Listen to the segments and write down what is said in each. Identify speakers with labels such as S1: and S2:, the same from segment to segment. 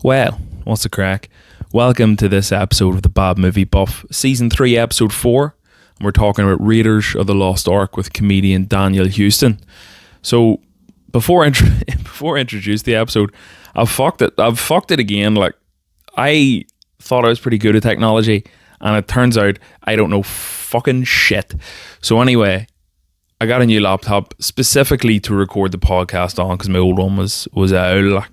S1: Well, what's the crack? Welcome to this episode of the Bad Movie Buff, Season 3, Episode 4. And we're talking about Raiders of the Lost Ark with comedian Daniel Houston. So, before I introduce the episode, I've fucked it again. Like, I thought I was pretty good at technology, and it turns out I don't know fucking shit. So anyway, I got a new laptop specifically to record the podcast on because my old one was out,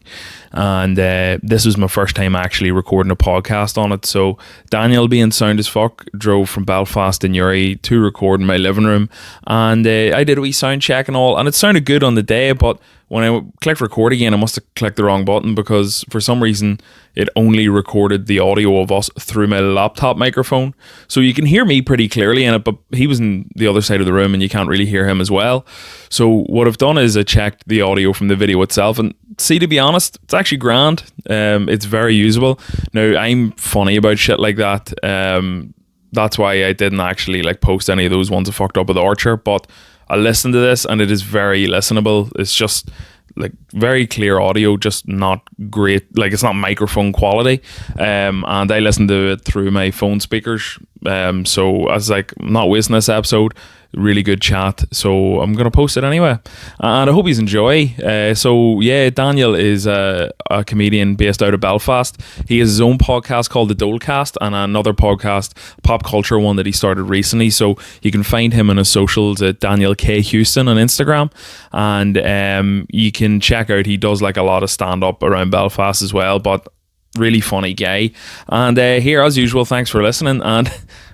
S1: and this was my first time actually recording a podcast on it. So Daniel, being sound as fuck, drove from Belfast in Uri to record in my living room, and I did a wee sound check and all, and it sounded good on the day, but when I clicked record again, I must have clicked the wrong button because for some reason it only recorded the audio of us through my laptop microphone. So you can hear me pretty clearly in it, but he was in the other side of the room and you can't really hear him as well. So what I've done is I checked the audio from the video itself, and see, to be honest, it's actually grand. It's very usable. Now, I'm funny about shit like that. That's why I didn't actually post any of those ones I fucked up with Archer, but I listened to this and it is very listenable. It's just very clear audio, just not great. It's not microphone quality. And I listened to it through my phone speakers. So I was like, I'm not wasting this episode. Really good chat. So I'm going to post it anyway. And I hope you enjoy. So yeah, Daniel is a comedian based out of Belfast. He has his own podcast called The Dolecast and another podcast, pop culture one, that he started recently. So you can find him on his socials at Daniel K. Houston on Instagram. And you can check out, he does a lot of stand-up around Belfast as well, but really funny guy. And here, as usual, thanks for listening, and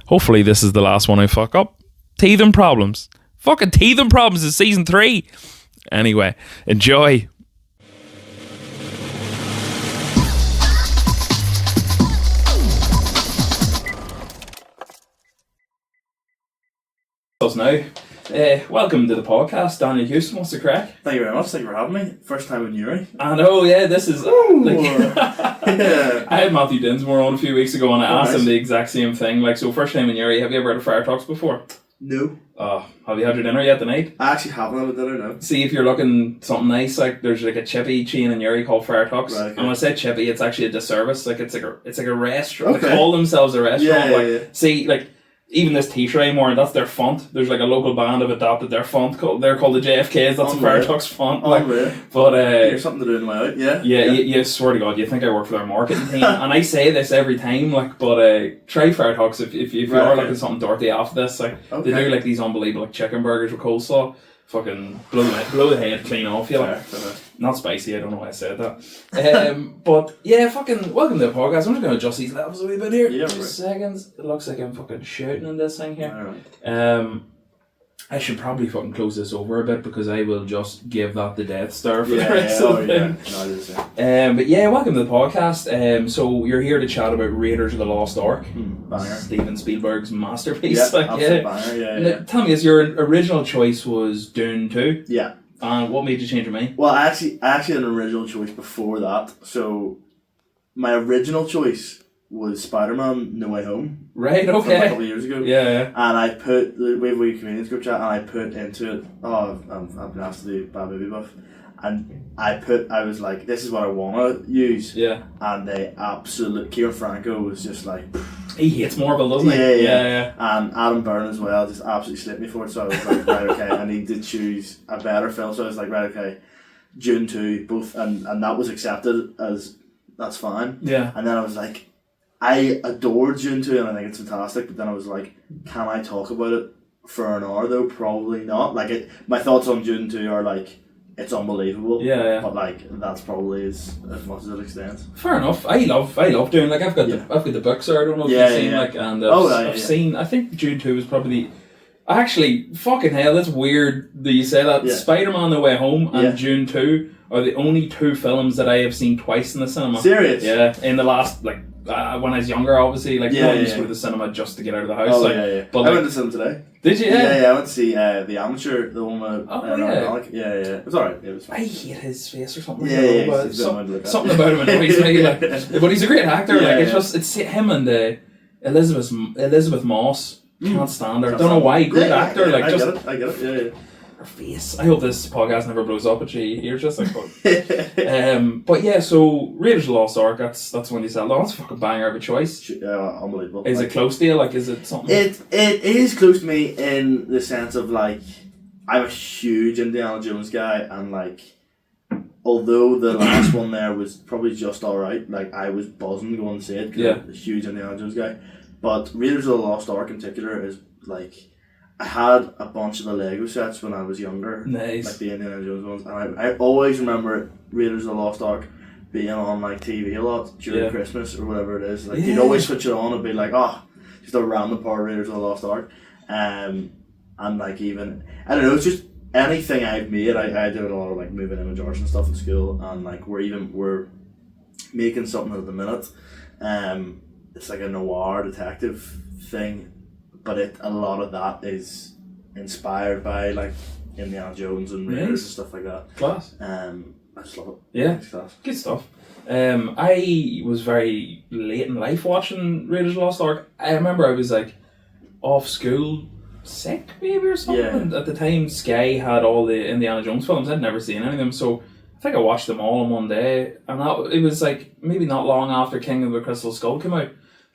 S1: hopefully this is the last one I fuck up. Teething problems. Fucking teething problems is season 3. Anyway, enjoy. Us now. Welcome to the podcast, Daniel Houston. What's the crack?
S2: Thank you very much. Thank you for having me. First time in Uri.
S1: I know, yeah. This is
S2: Yeah.
S1: I had Matthew Dinsmore on a few weeks ago, and I asked him the exact same thing. So first time in Uri. Have you ever had a fire talks before?
S2: No.
S1: Have you had your dinner yet tonight?
S2: I actually haven't had a dinner, no.
S1: See, if you're looking something nice, there's a chippy chain in Uri called Fire Talks. Right, okay. And when I say chippy, it's actually a disservice. It's like a restaurant. Okay. They call themselves a restaurant.
S2: Yeah.
S1: See, even this t-shirt anymore, that's their font. There's a local band have adopted their font. They're called the JFKs. That's a Fire Talks font. But
S2: there's something to do in my out. Yeah.
S1: You swear to God, you think I work for their marketing team? And I say this every time. But try Fire Talks if you are looking at something dirty after this. They do these unbelievable chicken burgers with coleslaw. Fucking blow the head clean off you. Not spicy, I don't know why I said that. But yeah, fucking welcome to the podcast. I'm just going to adjust these levels a wee bit here. Yeah, 2 seconds. It looks like I'm fucking shouting in this thing here. Right. I should probably fucking close this over a bit because I will just give that the death stare for the rest of the thing. But yeah, welcome to the podcast. So you're here to chat about Raiders of the Lost Ark.
S2: Banger.
S1: Steven Spielberg's masterpiece.
S2: Absolute banger,
S1: yeah. Tell me, your original choice was Dune 2?
S2: Yeah.
S1: And what made you change your mind?
S2: Well, I actually had an original choice before that. So my original choice was Spider-Man No Way Home.
S1: Right, okay.
S2: From a couple of years ago.
S1: Yeah.
S2: And I put, we have a comedians group chat, and I put into it, I've been asked to do Bad Movie Buff, and I was like, this is what I want to use. Yeah. And they Kieran Franco was just like...
S1: He hates Marvel, doesn't
S2: he? Yeah. And Adam Byrne as well just absolutely slipped me for it, so I was like, right, okay, I need to choose a better film, so I was like, right, okay, Dune 2, both, and that was accepted as, that's fine.
S1: Yeah.
S2: And then I was like, I adore Dune 2 and I think it's fantastic, but then I was like, can I talk about it for an hour though? Probably not. My thoughts on Dune 2 are it's unbelievable.
S1: Yeah.
S2: But that's probably as much as it extends.
S1: Fair enough. I love Dune. I've got the books there. I don't know if you've seen and I've seen. I think Dune 2 was probably actually fucking hell. That's weird that you say that. Yeah. Spider-Man: No Way Home and Dune 2 are the only 2 films that I have seen twice in the cinema.
S2: Serious?
S1: Yeah. In the last when I was younger, obviously, I used to go to the cinema just to get out of the house.
S2: But I went to cinema today.
S1: Did you?
S2: Yeah, I went to see The Amateur, the one with Yeah. It was alright. It was fine.
S1: I hate his face or something.
S2: Something
S1: about him annoys me. But he's a great actor. It's him and Elizabeth Moss. Can't stand her. Don't know why. Great actor.
S2: I get it. Yeah.
S1: her face. I hope this podcast never blows up and she hears this. But yeah, so Raiders of the Lost Ark. That's when you said, "Oh, that's a fucking banger of a choice."
S2: Unbelievable.
S1: Is it close to you? Like, is it something?
S2: It is close to me in the sense of like, I'm a huge Indiana Jones guy, and like, although the last one there was probably just alright, like I was buzzing going to see it because I'm a huge Indiana Jones guy. But Raiders of the Lost Ark in particular is like, I had a bunch of the Lego sets when I was younger.
S1: Nice.
S2: Like the Indiana Jones ones. And I always remember Raiders of the Lost Ark being on like TV a lot during Christmas or whatever it is. Like you'd always switch it on and be like, oh, just a random part of Raiders of the Lost Ark. And like even, I don't know, it's just anything I've made. I do a lot of like moving image arts and stuff in school, and like we're making something at the minute. It's like a noir detective thing, but a lot of that is inspired by like Indiana Jones and Raiders and stuff like that.
S1: Class.
S2: I just love it.
S1: Yeah,
S2: it's class.
S1: Good stuff. I was very late in life watching Raiders of the Lost Ark. I remember I was like off school, sick maybe or something.
S2: Yeah.
S1: And at the time, Sky had all the Indiana Jones films. I'd never seen any of them, so I think I watched them all in one day. And it was like maybe not long after King of the Crystal Skull came out.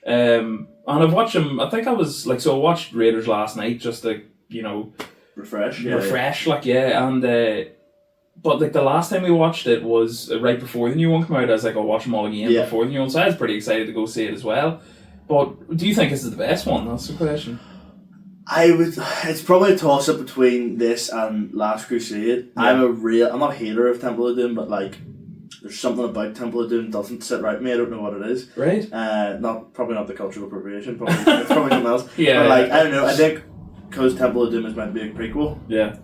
S1: And I've watched them. I think I was like, so I watched Raiders last night just to
S2: refresh.
S1: And but like the last time we watched it was right before the new one came out. I was like, I'll watch them all again before the new one. So I was pretty excited to go see it as well. But do you think this is the best one? That's the question.
S2: It's probably a toss up between this and Last Crusade. Yeah. I'm not a hater of Temple of Doom, but like, there's something about Temple of Doom doesn't sit right with me. I don't know what it is.
S1: Right.
S2: Probably not the cultural appropriation. Probably it's probably something else.
S1: Yeah.
S2: But like, I don't know. I think because Temple of Doom is meant to be a prequel.
S1: Yeah.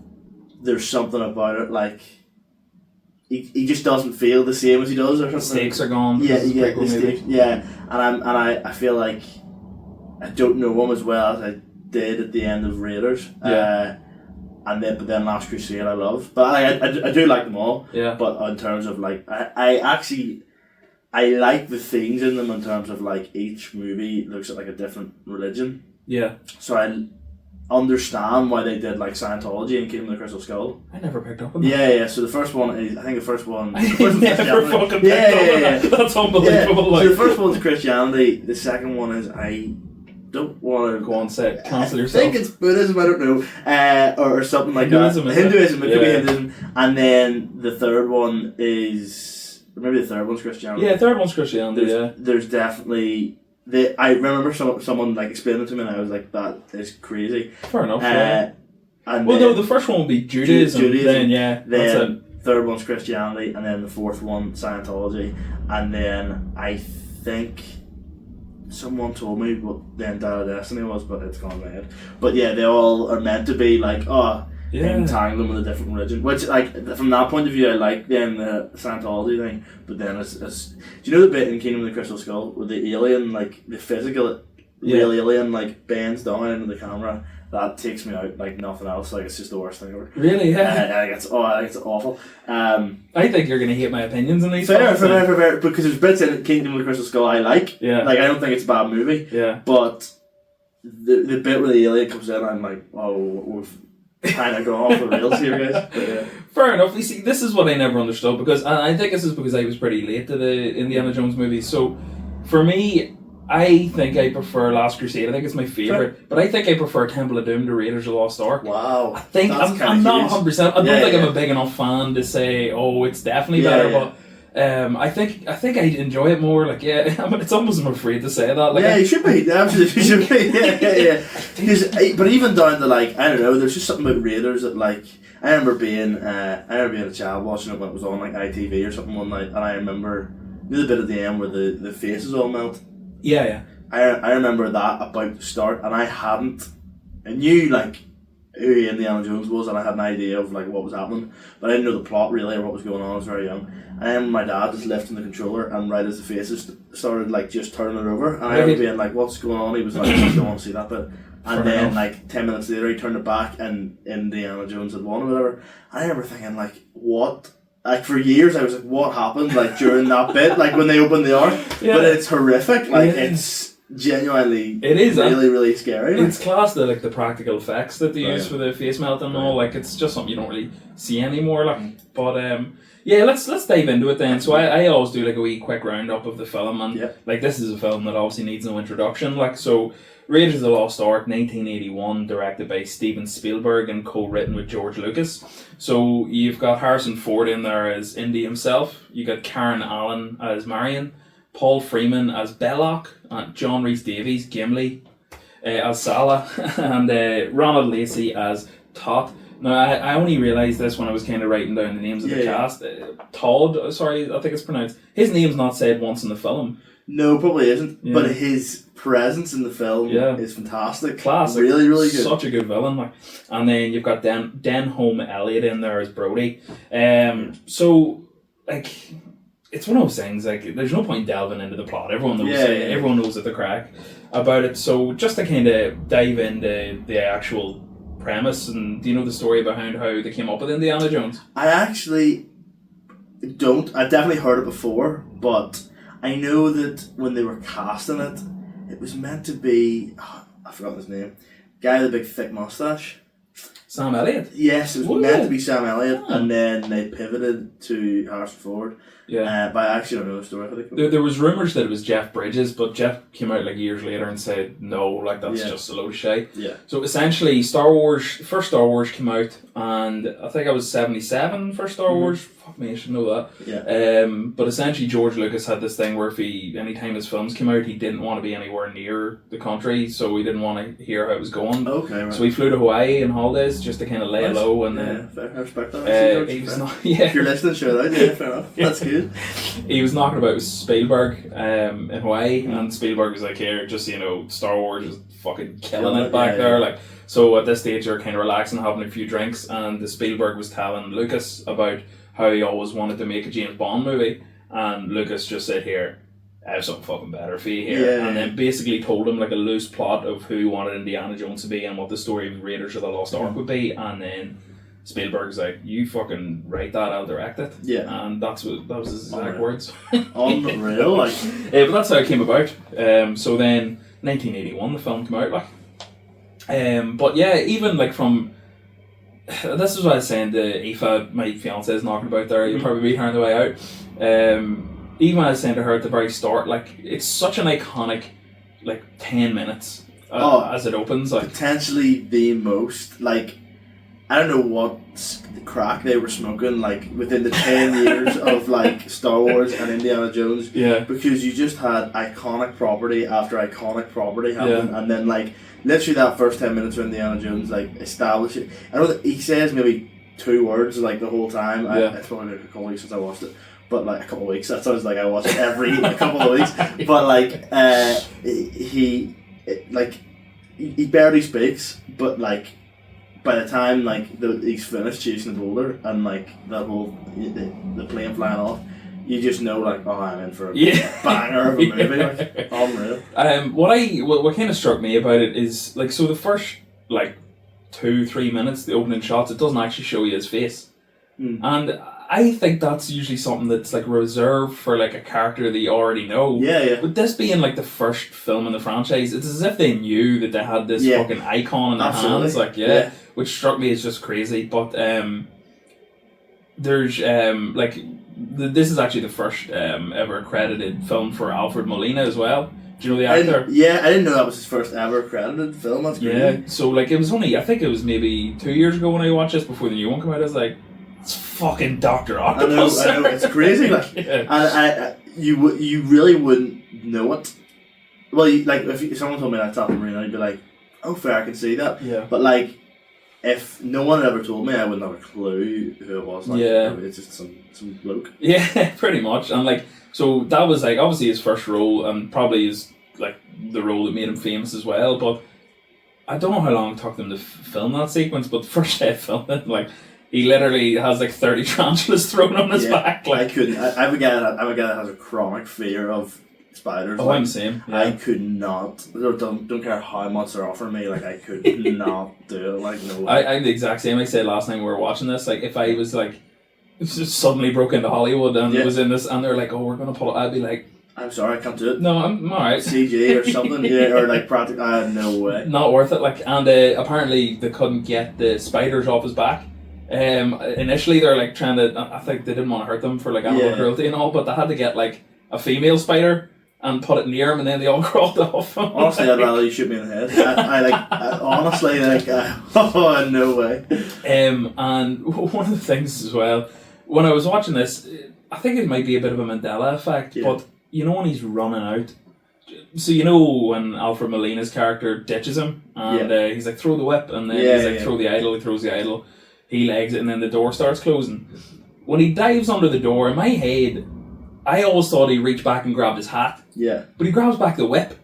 S2: There's something about it like. He just doesn't feel the same as he does, or something.
S1: The stakes are gone.
S2: Yeah, the stakes. Yeah, and I feel like I don't know him as well as I did at the end of Raiders.
S1: Yeah.
S2: But then Last Crusade I love, but I do like them all.
S1: Yeah.
S2: But in terms of like, I like the themes in them in terms of like each movie looks at like a different religion.
S1: Yeah.
S2: So I understand why they did like Scientology and Kingdom of the Crystal Skull.
S1: I never picked up on that.
S2: Yeah. So the first one is, I think the first one.
S1: I never fucking picked up on that. That's unbelievable.
S2: Yeah.
S1: Like.
S2: So the first one's Christianity. The second one is I don't want to
S1: go on set. Cancel yourself.
S2: I think it's Buddhism. I don't know, or something like
S1: Hinduism,
S2: that. Hinduism. It could be Hinduism. And then the third one is maybe the third one's Christianity.
S1: Yeah, third one's Christianity.
S2: There's definitely. I remember someone like explaining it to me, and I was like, "That is crazy."
S1: Fair enough.
S2: And
S1: no, the first one will be Judaism.
S2: Then third one's Christianity, and then the fourth one Scientology, and then I think someone told me what the end of Destiny was, but it's gone in my head. But yeah, they all are meant to be like entangling with a different religion, which like from that point of view I like then the Scientology thing, but then it's do you know the bit in Kingdom of the Crystal Skull with the alien, like the physical real alien like bends down into the camera? That takes me out like nothing else. Like it's just the worst thing ever.
S1: Really? Yeah.
S2: I think it's awful.
S1: I think you're gonna hate my opinions on these.
S2: Fair, because there's bits in Kingdom of the Crystal Skull I like.
S1: Yeah.
S2: Like I don't think it's a bad movie.
S1: Yeah.
S2: But the bit where the alien comes in, I'm like, oh, we've kind of gone off the rails here, guys. But, yeah.
S1: Fair enough. You see, this is what I never understood, because I think this is because I was pretty late to the Indiana Jones movies. So for me, I think I prefer Last Crusade. I think it's my favourite. Sure. But I think I prefer Temple of Doom to Raiders of the Lost Ark.
S2: Wow.
S1: I think I'm not 100%. I don't think I'm a big enough fan to say, oh, it's definitely better. But I think I enjoy it more. Like, it's almost I'm afraid to say that. Like,
S2: you should be. Absolutely, you should be. Yeah. But even down to like, I don't know. There's just something about Raiders that like. I remember being a child watching it when it was on like ITV or something one night, and I remember the bit at the end where the faces all melt.
S1: Yeah.
S2: I remember that about to start, and I knew like who Indiana Jones was, and I had an idea of like what was happening, but I didn't know the plot really or what was going on. I was very young. And I remember my dad just lifting the controller, and right as the faces started like just turning it over, and I remember being like, "What's going on?" He was like, "I don't want to see that bit." And then like 10 minutes later, he turned it back, and Indiana Jones had won or whatever. I remember thinking like, "What?" Like for years, I was like, "What happened?" Like during that bit, like when they opened the Ark. Yeah. But it's horrific. Like it's genuinely
S1: it is
S2: really scary.
S1: It's class, the practical effects that they use for the face melting and all. Like, it's just something you don't really see anymore. Like, but yeah, let's dive into it then. So I always do like a wee quick roundup of the film, and like this is a film that obviously needs no introduction. Like, so Raiders of the Lost Ark, 1981, directed by Steven Spielberg and co-written with George Lucas. So you've got Harrison Ford in there as Indy himself. You got Karen Allen as Marion, Paul Freeman as Belloc, John Rhys Davies, Gimli, as Salah, and Ronald Lacey as Tot. Now, I only realised this when I was kind of writing down the names of the cast. Todd, sorry, I think it's pronounced. His name's not said once in the film.
S2: No, probably isn't. But his presence in the film is fantastic.
S1: Classic.
S2: Really, really good.
S1: Such a good villain. Like. And then you've got Denholm Elliott in there as Brody. So, like, it's one of those things, like, there's no point delving into the plot. Everyone knows everyone knows the crack about it. So, just to kind of dive into the actual premise, and do you know the story behind how they came up with Indiana Jones?
S2: I actually don't. I've definitely heard it before, but I know that when they were casting it, it was meant to be, I forgot his name, guy with the big thick mustache.
S1: Sam Elliott?
S2: Yes, it was meant to be Sam Elliott, and then they pivoted to Harrison Ford. Yeah. But I actually don't know the story. I think
S1: there was rumours that it was Jeff Bridges, but Jeff came out like years later and said no, like that's just a load of shit.
S2: Yeah.
S1: So essentially, first Star Wars came out, and I think I was 77 for Star Wars. Fuck me, I should know that.
S2: Yeah.
S1: But essentially, George Lucas had this thing where if anytime his films came out, he didn't want to be anywhere near the country, so he didn't want to hear how it was going.
S2: Okay. Right.
S1: So he flew to Hawaii on holidays just to kind of lay low, and then
S2: I respect that. If you're listening, shout out. Yeah, fair enough. That's good.
S1: He was knocking about with Spielberg in Hawaii, and Spielberg was like, here, just so you know, Star Wars is fucking killing it back there. Like, so at this stage they're kind of relaxing, having a few drinks, and the Spielberg was telling Lucas about how he always wanted to make a James Bond movie, and Lucas just said, here, I have something fucking better for you here. And then basically told him like a loose plot of who he wanted Indiana Jones to be and what the story of Raiders of the Lost Ark would be, and then Spielberg's like, you fucking write that, I'll direct it. Yeah. And that was his exact words.
S2: Unreal, like.
S1: But that's how it came about. So then, 1981, the film came out, like. But yeah, even like from. This is what I was saying to Aoife, my fiance, is knocking about there. You'll probably be hearing the way out. Even when I was saying to her at the very start, like, it's such an iconic, like, 10 minutes as it opens. Like,
S2: potentially the most, like. I don't know what crack they were smoking, like, within the 10 years of, like, Star Wars and Indiana Jones.
S1: Yeah.
S2: Because you just had iconic property after iconic property happen, and then, like, literally that first 10 minutes of Indiana Jones, like, establish it. I know that he says maybe 2 words, like, the whole time. It's probably been a couple of weeks since I watched it. But, like, a couple of weeks. That sounds like I watch it every couple of weeks. But, like, he barely speaks, but, like, by the time like he's finished chasing the boulder and like that whole the plane flying off, you just know like, oh, I'm in for a banger of a movie. Like, unreal.
S1: What kind of struck me about it is like, so the first like 2-3 minutes, the opening shots, it doesn't actually show you his face, and I think that's usually something that's like reserved for like a character that you already know.
S2: Yeah.
S1: With this being like the first film in the franchise, it's as if they knew that they had this fucking icon in their hands. Like, which struck me as just crazy. But there's this is actually the first ever credited film for Alfred Molina as well. Do you know the actor?
S2: I didn't know that was his first ever credited film. That's crazy.
S1: Yeah, so like it was only, I think it was maybe 2 years ago when I watched this before the new one came out. I was like, it's fucking Dr. Octopus.
S2: I know, it's crazy. Like, and you really wouldn't know it. Well, if someone told me that's Alfred Molina, I'd be like, oh, fair, I can see that.
S1: Yeah.
S2: But like, if no one had ever told me, I wouldn't have a clue who it was. Like, it's just some bloke.
S1: Yeah, pretty much. And like, so that was like obviously his first role, and probably is like the role that made him famous as well. But I don't know how long it took them to film that sequence. But the first day of filming, like, he literally has like 30 tarantulas thrown on his back. Like,
S2: I couldn't. I'm a guy that has a chronic fear of spiders.
S1: Oh,
S2: like,
S1: I'm the same. Yeah.
S2: I could not. Don't care how much they're offering me. Like, I could not do it. Like, no way.
S1: I'm the exact same. I said last time we were watching this. Like, if I was like, just suddenly broke into Hollywood and was in this, and they're like, "Oh, we're gonna pull it," I'd be like,
S2: I'm sorry, I can't do it.
S1: No, I'm alright.
S2: CG or something, yeah, or like practical. No way.
S1: Not worth it. Like, and apparently they couldn't get the spiders off his back. Initially, they're like trying to. I think they didn't want to hurt them for like animal cruelty and all, but they had to get like a female spider and put it near him, and then they all crawled off.
S2: Honestly, I'd rather you shoot me in the head. Honestly, oh, no way.
S1: And one of the things as well, when I was watching this, I think it might be a bit of a Mandela effect, but you know when he's running out, so you know when Alfred Molina's character ditches him, and he's like, throw the whip, and then he's like, throw the idol, he throws the idol, he legs it, and then the door starts closing. When he dives under the door, in my head, I always thought he reached back and grabbed his hat. Yeah. But he grabs back the whip.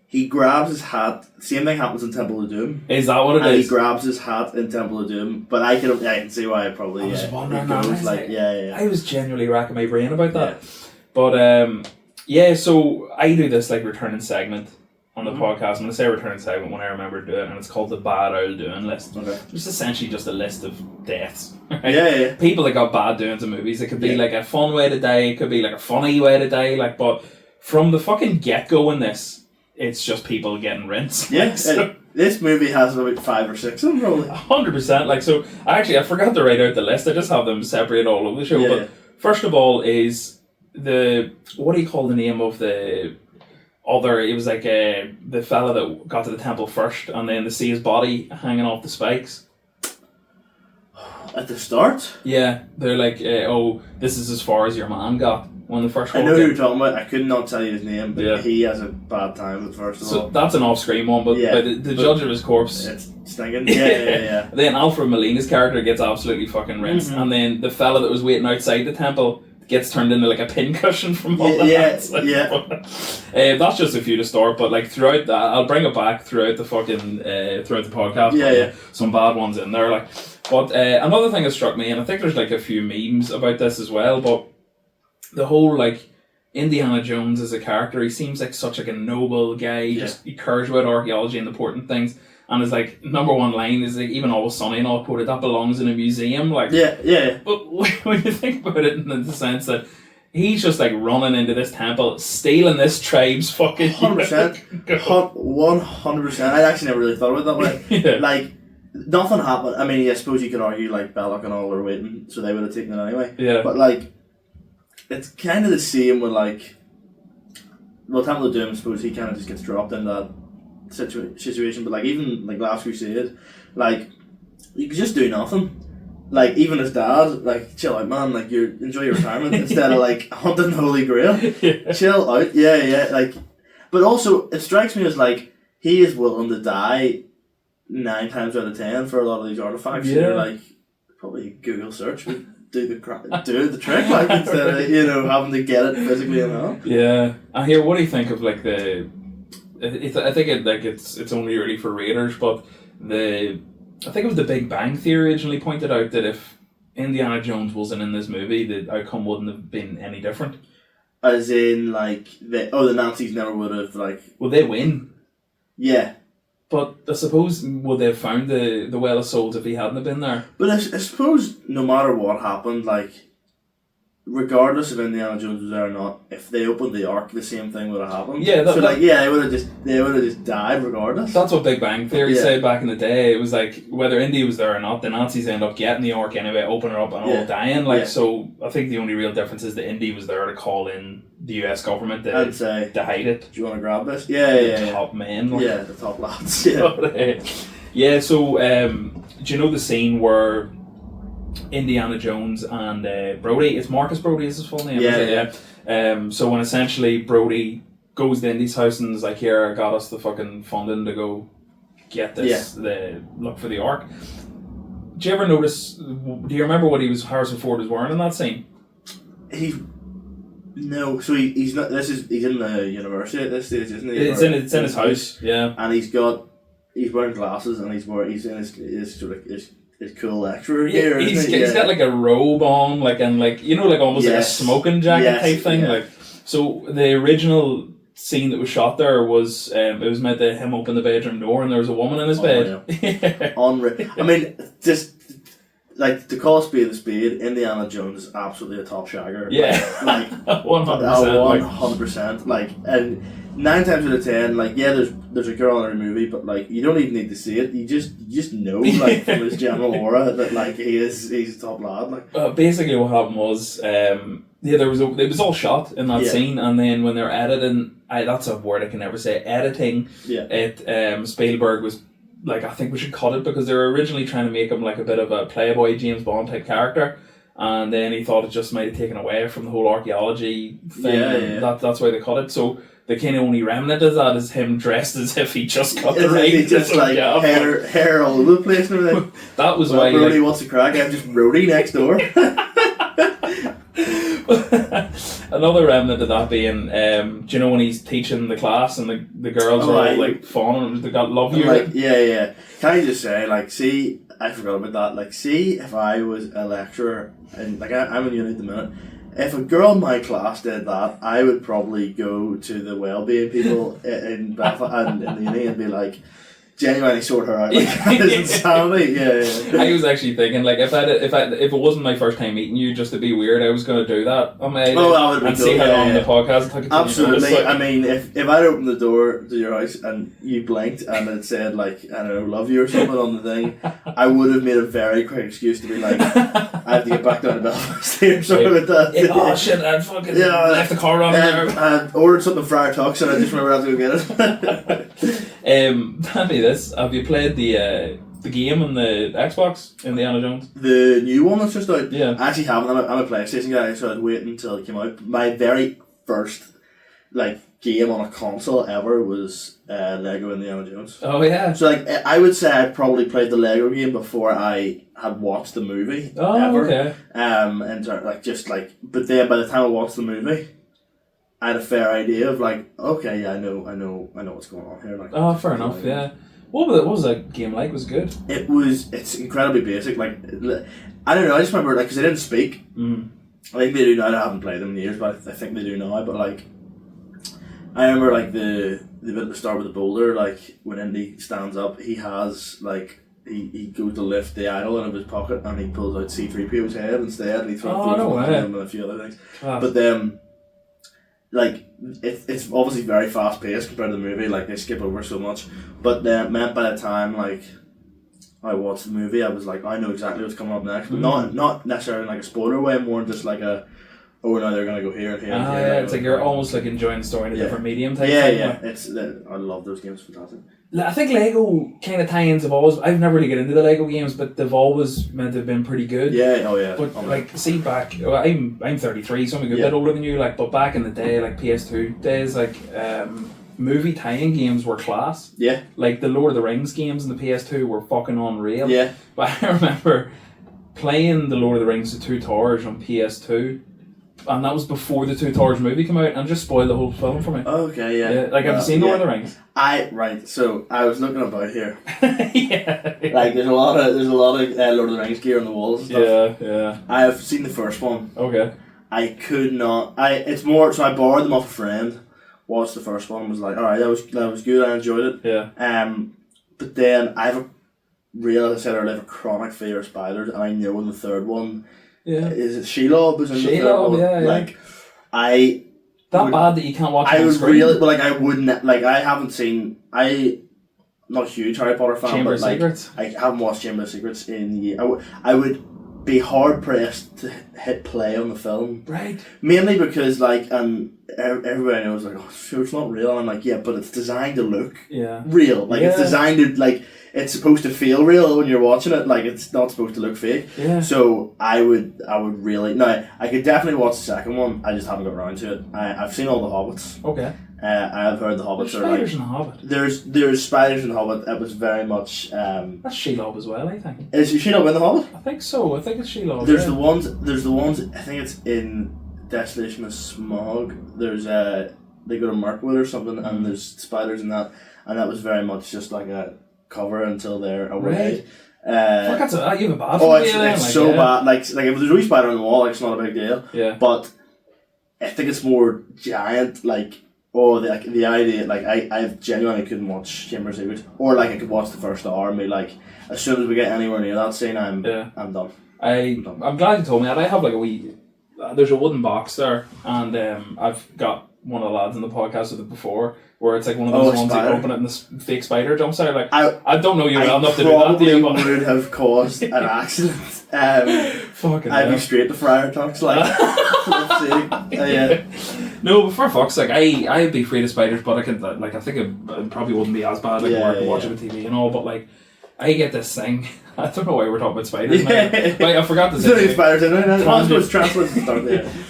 S2: He grabs his hat. Same thing happens in Temple of Doom.
S1: Is that what it is?
S2: He grabs his hat in Temple of Doom. But I can see why it probably.
S1: I was wondering
S2: that.
S1: I was genuinely racking my brain about that. Yeah. But so I do this like returning segment on the podcast. I'm going to say returning segment when I remember to do it, and it's called the Bad Owl Doing List. Okay. It's essentially just a list of deaths. Right? Yeah. People that got bad doings in movies. It could be like a fun way to die, it could be like a funny way to die, like, but from the fucking get-go in this, it's just people getting rinsed.
S2: Yeah, so, this movie has about 5 or 6 of them, probably.
S1: 100%. Like, so, I forgot to write out the list. I just have them separated all over the show. Yeah, but first of all is what do you call the name of the other? It was like the fella that got to the temple first, and then they see his body hanging off the spikes.
S2: At the start?
S1: Yeah, they're like, this is as far as your man got when the first one.
S2: I know who you're talking about. I could not tell you his name, but he has a bad time with first of all.
S1: So that's an off-screen one, but the judge of his corpse.
S2: It's stinking. Yeah.
S1: Then Alfred Molina's character gets absolutely fucking rinsed, and then the fella that was waiting outside the temple gets turned into like a pincushion from all the hats. That's just a few to start, but like throughout that, I'll bring it back throughout the fucking throughout the podcast. Some bad ones in there, like. But another thing that struck me, and I think there's like a few memes about this as well, but the whole like Indiana Jones as a character, he seems like such like a noble guy. He cares about archaeology and important things. And his like number one line is like, even Always Sunny and all quoted, that belongs in a museum. Like, But when you think about it in the sense that he's just like running into this temple, stealing this tribe's fucking
S2: 100%. 100%. I actually never really thought about it that way. Like, nothing happened. I mean, I suppose you could argue like Belloc and all were waiting, so they would have taken it anyway. Yeah. But like, it's kind of the same with like, well, Temple of Doom. I suppose he kind of just gets dropped in that situation. But like, even like Last Crusade, like, you could just do nothing. Like, even his dad, like, chill out, man. Like, enjoy your retirement instead of like hunting the Holy Grail. Chill out. Yeah. Like, but also it strikes me as like he is willing to die 9 times out of 10 for a lot of these artifacts. Yeah. You're like, probably Google search would do the trick, like, instead of having to get it physically in hand.
S1: Yeah. And here, what do you think of like I think it's only really for readers, but I think it was the Big Bang Theory originally pointed out that if Indiana Jones wasn't in this movie, the outcome wouldn't have been any different.
S2: As in, like, the Nazis never would have, like...
S1: Well, they win.
S2: Yeah.
S1: But I suppose would they have found the Well of Souls if he hadn't have been there?
S2: But I suppose no matter what happened, like, regardless if Indiana Jones was there or not, if they opened the Ark, the same thing would have happened. Yeah, they would have just died regardless.
S1: That's what Big Bang Theory said back in the day. It was like whether Indy was there or not, the Nazis end up getting the Ark anyway, open her up and all dying. Like so, I think the only real difference is that Indy was there to call in the US government to hide it.
S2: Do you want to grab this? The
S1: top men. Like.
S2: The top lads. Yeah.
S1: So do you know the scene where Indiana Jones and Brody, it's Marcus Brody is his full name. So when essentially Brody goes to Indy's house and is like, here, I got us the fucking funding to go get this, look for the Ark. Do you ever notice, do you remember what Harrison Ford was wearing in that scene?
S2: No, so he's not, he's in the university at this stage, isn't he?
S1: It's in his house, yeah.
S2: And he's wearing glasses and he's in his sort of his cool lecturer gear.
S1: He's got like a robe on, like almost like a smoking jacket type thing. Like, so the original scene that was shot there was it was meant to him open the bedroom door and there was a woman in his bed.
S2: Unreal. I mean, just like, to call a spade, Indiana Jones is absolutely a top shagger.
S1: Yeah.
S2: Like
S1: 100%.
S2: 100%. Like, and 9 times out of 10, like, yeah, there's a girl in every movie, but like, you don't even need to see it. You just know, like, from his general aura that like he's a top lad. Like,
S1: basically, what happened was, it was all shot in that scene, and then when they were editing, that's a word I can never say. Editing.
S2: Yeah.
S1: Spielberg was like, I think we should cut it, because they were originally trying to make him like a bit of a playboy James Bond type character, and then he thought it just might have taken away from the whole archaeology thing.
S2: Yeah.
S1: That's why they cut it. So the kind of only remnant of that is him dressed as if he just cut the ring.
S2: He just like hair all over the place and everything.
S1: That was
S2: why.
S1: Brody,
S2: what's the crack? I'm just Brody next door.
S1: Another remnant of that being, do you know when he's teaching the class and the girls are all like fawning, they got love you?
S2: Like, yeah. Can I just say, like, see, I forgot about that. Like, see, if I was a lecturer, and like I'm in uni at the minute, if a girl in my class did that, I would probably go to the wellbeing people in Belfast and in the uni and be like, genuinely sort her out. Like, it's insanity. Yeah.
S1: I was actually thinking, like, if it wasn't my first time meeting you, just to be weird, I was going to do that on my and see how long the podcast took.
S2: Absolutely. I mean, if I'd opened the door to your house and you blinked and it said, like, I don't know, love you or something on the thing, I would have made a very quick excuse to be like, I have to get back down to Belfast here or something like that.
S1: Yeah, oh shit, I fucking left the car on there.
S2: I ordered something from Friar Tuck's and I just remember I had to go get it.
S1: Tell me this, have you played the game on the Xbox, Indiana Jones?
S2: The new one that's just out?
S1: Yeah.
S2: I actually haven't. I'm a PlayStation guy, so I'd wait until it came out. My very first game on a console ever was Lego Indiana Jones.
S1: Oh yeah.
S2: So I would say I probably played the Lego game before I had watched the movie.
S1: Oh,
S2: ever.
S1: Okay.
S2: But then by the time I watched the movie, I had a fair idea of like, okay, yeah, I know what's going on here. Like,
S1: oh, fair enough. Yeah. What was that game like? Was it good?
S2: It's incredibly basic. Like, I don't know. I just remember because they didn't speak. I think they do now. I haven't played them in years, but I think they do now. But like, I remember like the bit at the start with the boulder. Like when Indy stands up, he has like he goes to lift the idol out of his pocket and he pulls out C3PO's head instead, and he throws him and a few other things. But then. Like it's obviously very fast paced compared to the movie. Like they skip over so much, but meant by the time like I watched the movie, I was like, I know exactly what's coming up next, but not necessarily in like a spoiler way, more just like a now they're gonna go here and here. And here.
S1: Yeah, it's like you're almost like enjoying the story in a different medium type.
S2: Yeah. I love those games. Fantastic.
S1: I think Lego kind of tie-ins have always. I've never really got into the Lego games, but they've always meant to have been pretty good.
S2: Yeah. Oh yeah.
S1: But like, see back, I'm 33, so I'm a good bit older than you. Like, but back in the day, like PS2 days, like movie tie-in games were class.
S2: Yeah.
S1: Like the Lord of the Rings games in the PS2 were fucking unreal.
S2: Yeah.
S1: But I remember playing the Lord of the Rings: The Two Towers on PS2. And that was before the Two Towers movie came out, and just spoiled the whole film for me.
S2: Okay, yeah.
S1: Like, have you seen Lord of the Rings?
S2: So I was looking about here.
S1: Yeah.
S2: Like, there's a lot of Lord of the Rings gear on the walls and stuff.
S1: Yeah.
S2: I have seen the first one.
S1: Okay.
S2: I could not. It's more. So I borrowed them off a friend. Watched the first one. Was like, all right, that was good. I enjoyed it.
S1: Yeah.
S2: But then I have as I said earlier, I have a chronic fear of spiders, and I know in the third one.
S1: Yeah.
S2: Is it Shelob?
S1: Yeah.
S2: Like,
S1: bad that you can't watch it
S2: I
S1: on
S2: would
S1: screen.
S2: really, but like I wouldn't, like I haven't seen, I'm not a huge Harry Potter fan,
S1: Chamber
S2: but
S1: of
S2: like
S1: Secrets?
S2: I haven't watched Chamber of Secrets in years. I would be hard pressed to hit play on the film.
S1: Right.
S2: Mainly because like, everybody knows like, oh, sure, it's not real. And I'm like, yeah, but it's designed to look real. Like it's designed to like. It's supposed to feel real when you're watching it, like it's not supposed to look fake.
S1: Yeah.
S2: So I would really I could definitely watch the second one. I just haven't got around to it. I've seen all the Hobbits.
S1: Okay.
S2: I've heard the Hobbits are
S1: spiders in the Hobbit.
S2: There's spiders in the Hobbit. It was very much.
S1: That's Shelob as well, I think.
S2: Is Shelob in the Hobbit?
S1: I think so. I think it's Shelob.
S2: There's the ones. I think it's in Desolation of Smog. There's they go to Mirkwood or something, and there's spiders in that, and that was very much just like a cover until they're away.
S1: Right. You have a bad
S2: it's so bad. Like if there's a wee spider on the wall, like, it's not a big deal.
S1: Yeah.
S2: But I think it's more giant. Like the idea. Like I genuinely couldn't watch Chamber of Secrets, or like I could watch the first hour and be like, as soon as we get anywhere near that scene, I'm done.
S1: I'm glad you told me that. I have like a wee. There's a wooden box there, and I've got one of the lads in the podcast with it before, where it's like one of those ones you open it and this fake spider jumps out. Like I don't know you well enough to do that.
S2: I probably would have caused an accident.
S1: Fucking
S2: I'd be straight to Friar Tuck's like. Yeah.
S1: No, but for fuck's sake, I'd be afraid of spiders, but I think it probably wouldn't be as bad where I can watch it on TV and all. But like, I get this thing. I don't know why we're talking about spiders. But I forgot to say.
S2: Spiders in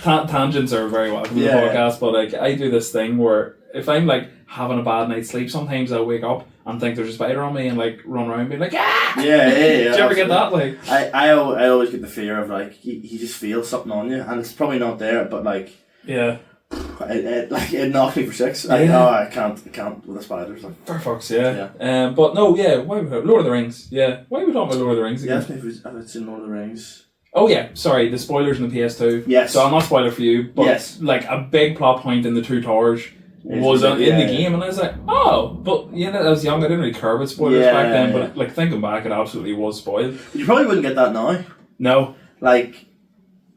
S1: Tangents are very welcome in the podcast, but like I do this thing where if I'm like having a bad night's sleep, sometimes I'll wake up and think there's a spider on me and like run around being like, ah!
S2: Yeah.
S1: Did you ever get that? Like,
S2: I always get the fear of like he just feels something on you and it's probably not there, but like it knocked me for six. I can't with the spiders. Like.
S1: For fuck's but no, why would Lord of the Rings? Yeah, why are we talking about Lord of the Rings again?
S2: Yes, if I'd seen Lord of the Rings.
S1: Oh yeah, sorry, the spoilers in the PS2.
S2: Yes.
S1: So I'm not spoiler for you, but like a big plot point in the Two Towers was in the game, and I was like, oh, but I was young, I didn't really care about spoilers back then, but like thinking back, it absolutely was spoiled.
S2: You probably wouldn't get that now.
S1: No.
S2: Like,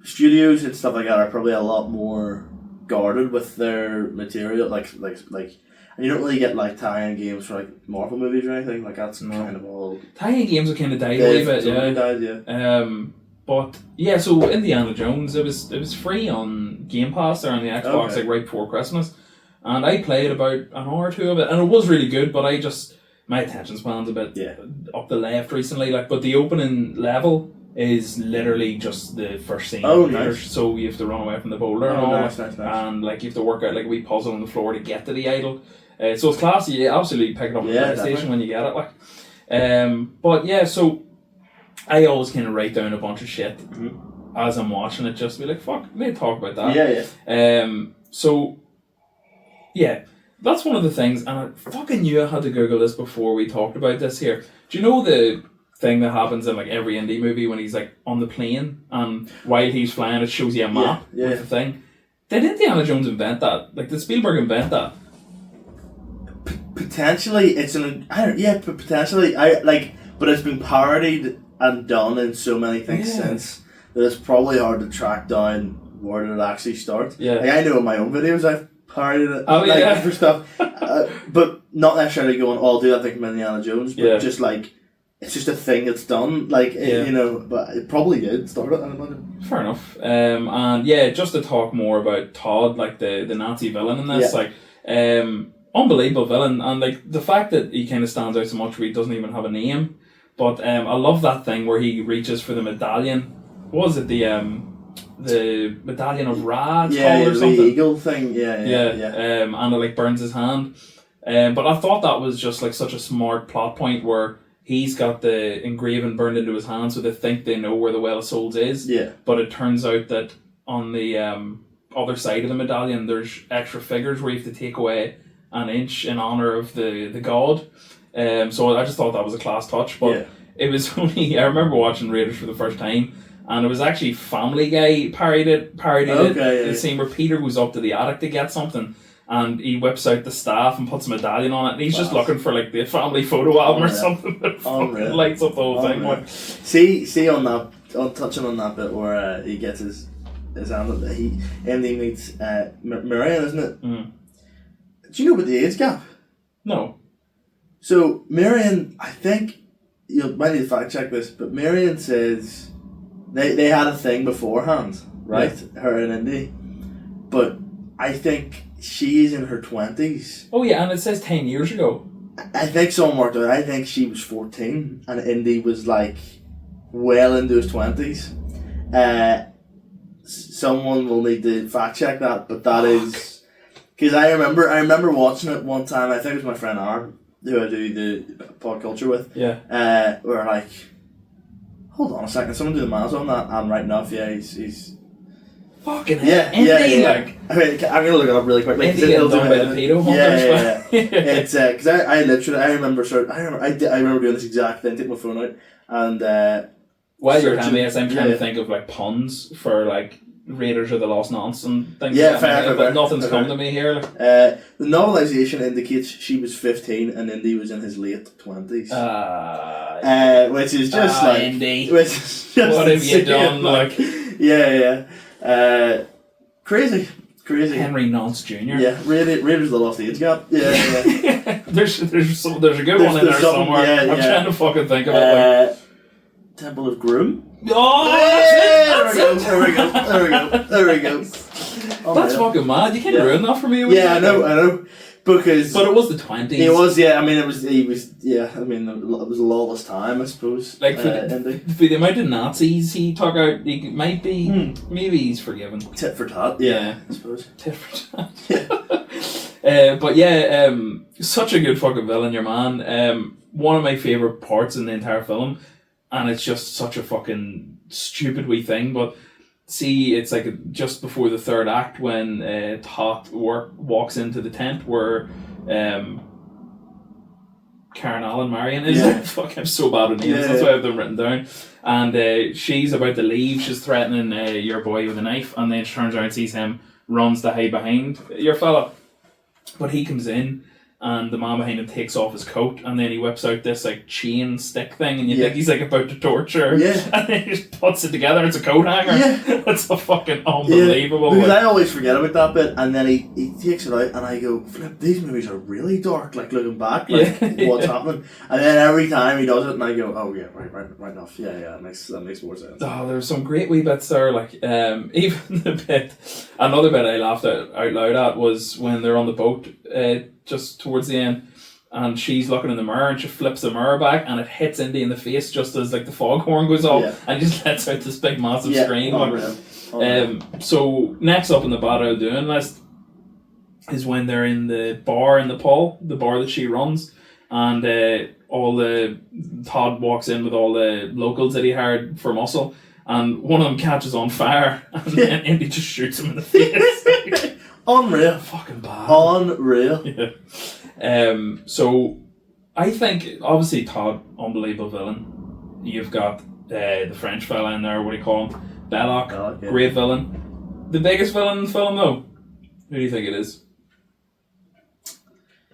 S2: studios and stuff like that are probably a lot more guarded with their material, like, and you don't really get like tie-in games for like Marvel movies or anything. Like that's kind of all.
S1: Tie-in games have kind of died a little bit, But yeah, so Indiana Jones, it was free on Game Pass there on the Xbox like right before Christmas, and I played about an hour or two of it, and it was really good. But my attention span's a bit up the left recently. Like, but the opening level is literally just the first scene.
S2: Oh, nice.
S1: So you have to run away from the boulder and all, and like you have to work out like a wee puzzle on the floor to get to the idol. So it's classy. You absolutely pick it up on the PlayStation when you get it. Like, but yeah, so I always kind of write down a bunch of shit as I'm watching it, just to be like, fuck, let's talk about that. So yeah, that's one of the things, and I fucking knew I had to Google this before we talked about this here. Do you know the thing that happens in like every indie movie when he's like on the plane and while he's flying it shows you a map with the thing? Did Indiana Jones invent that? Like, did Spielberg invent that?
S2: Potentially, potentially. But it's been parodied and done in so many things since that it's probably hard to track down where did it actually start. Yeah, like, I know in my own videos I've parodied it for stuff, but not necessarily going, oh, I'll do that thing from Indiana Jones, but just like it's just a thing that's done, like but it probably did start it. I imagine. Fair
S1: enough. And just to talk more about Todd, like the Nazi villain in this, like unbelievable villain, and like the fact that he kind of stands out so much where he doesn't even have a name. But I love that thing where he reaches for the medallion. What was it, the medallion of Ra? Or something?
S2: The eagle thing. And
S1: it like burns his hand. But I thought that was just like such a smart plot point where he's got the engraving burned into his hand, so they think they know where the Well of Souls is. Yeah. But it turns out that on the other side of the medallion, there's extra figures where you have to take away an inch in honor of the god. So I just thought that was a class touch, but it was only, I remember watching Raiders for the first time, and it was actually Family Guy parodied the scene where Peter goes up to the attic to get something, and he whips out the staff and puts a medallion on it, and he's just looking for like the family photo album or something that fucking lights up the whole thing. Like.
S2: See on that, touching on that bit where he gets his hand, he meets Marion, isn't it? Mm. Do you know about the age gap?
S1: No.
S2: So Marion, I think you might need to fact check this, but Marion says they had a thing beforehand, right? Yeah. Her and Indy, but I think she's in her 20s.
S1: Oh yeah, and it says 10 years ago.
S2: I think someone worked out. I think she was 14, and Indy was like well into his 20s. Someone will need to fact check that, but that is because I remember watching it one time. I think it was my friend Aaron, who I do the pod culture with. Yeah. We're like, hold on a second, someone do the maths on that. And right enough, he's
S1: fucking Indy. Like,
S2: I mean, I'm gonna look it up really quick. Like,
S1: Indy done by the pedo hunters.
S2: It's because I remember doing this exact thing, taking my phone out and.
S1: While you're telling me this, I'm trying to think of like puns for like Raiders of the Lost Nonce and things
S2: Yeah,
S1: like that.
S2: fair.
S1: But nothing's come to me here. Like.
S2: The novelisation indicates she was 15 and Indy was in his late 20s. Which is just like...
S1: Indy.
S2: Which is just
S1: what have you done? Like,
S2: yeah. Crazy.
S1: Henry Nonce Jr.
S2: Yeah, Raiders of the Lost Age Gap. Yeah.
S1: there's a good one in there somewhere. I'm trying to fucking think of it.
S2: Temple of Groom.
S1: Oh,
S2: There we go. Oh,
S1: that's fucking mad. You can't ruin that for me.
S2: Yeah, I know. But it
S1: was the 20s.
S2: It was, yeah. I mean, it was a lawless time, I suppose.
S1: Like for the amount of Nazis he took out, he might be. Maybe he's forgiven.
S2: Tit for tat. Yeah, I suppose.
S1: Tit for tat. Yeah. But yeah, such a good fucking villain, your man. One of my favorite parts in the entire film, and it's just such a fucking stupid wee thing, but. See, it's like just before the third act when Tot walks into the tent where Karen Allen Marion is.
S2: Yeah.
S1: Fuck, I'm so bad at names. That's why I have them written down. And she's about to leave. She's threatening your boy with a knife, and then she turns around and sees him, runs to hide behind your fella. But he comes in, and the man behind him takes off his coat, and then he whips out this like chain stick thing, and you think he's like about to torture.
S2: Yeah.
S1: And then he just puts it together. It's a coat hanger. Yeah. It's a fucking unbelievable.
S2: Because I always forget about that bit, and then he takes it out, and I go, flip, these movies are really dark. Like looking back, like what's happening, and then every time he does it, and I go, oh yeah, right enough. Yeah, that makes more sense.
S1: Oh, there's some great wee bits there. Like even another bit I laughed out loud at was when they're on the boat. Just towards the end, and she's looking in the mirror, and she flips the mirror back, and it hits Indy in the face just as like the foghorn goes off, and just lets out this big massive scream. So next up in the bad I'll doing list is when they're in the bar in the Paul, the bar that she runs, and Todd walks in with all the locals that he hired for muscle, and one of them catches on fire, and then Indy just shoots him in the face.
S2: Unreal.
S1: Fucking bad.
S2: Unreal.
S1: Yeah. So I think obviously Todd, unbelievable villain. You've got the French fella in there, what do you call him? Belloc, great villain. The biggest villain in the film though? Who do you think it is?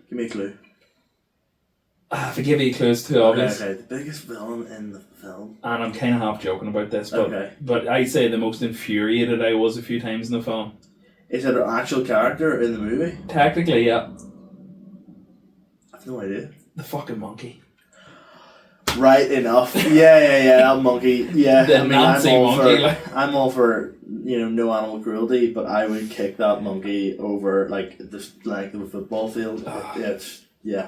S2: Give me a clue.
S1: If I give you a clue, it's too obvious.
S2: Okay, the biggest villain in the film.
S1: And I'm kind of half joking about this, but I'd say the most infuriated I was a few times in the film.
S2: Is it an actual character in the movie?
S1: Technically, yeah.
S2: I've no idea.
S1: The fucking monkey.
S2: Right enough. Yeah, that monkey. Yeah,
S1: the Nazi monkey.
S2: I'm all for no animal cruelty, but I would kick that monkey over like the length of a football field.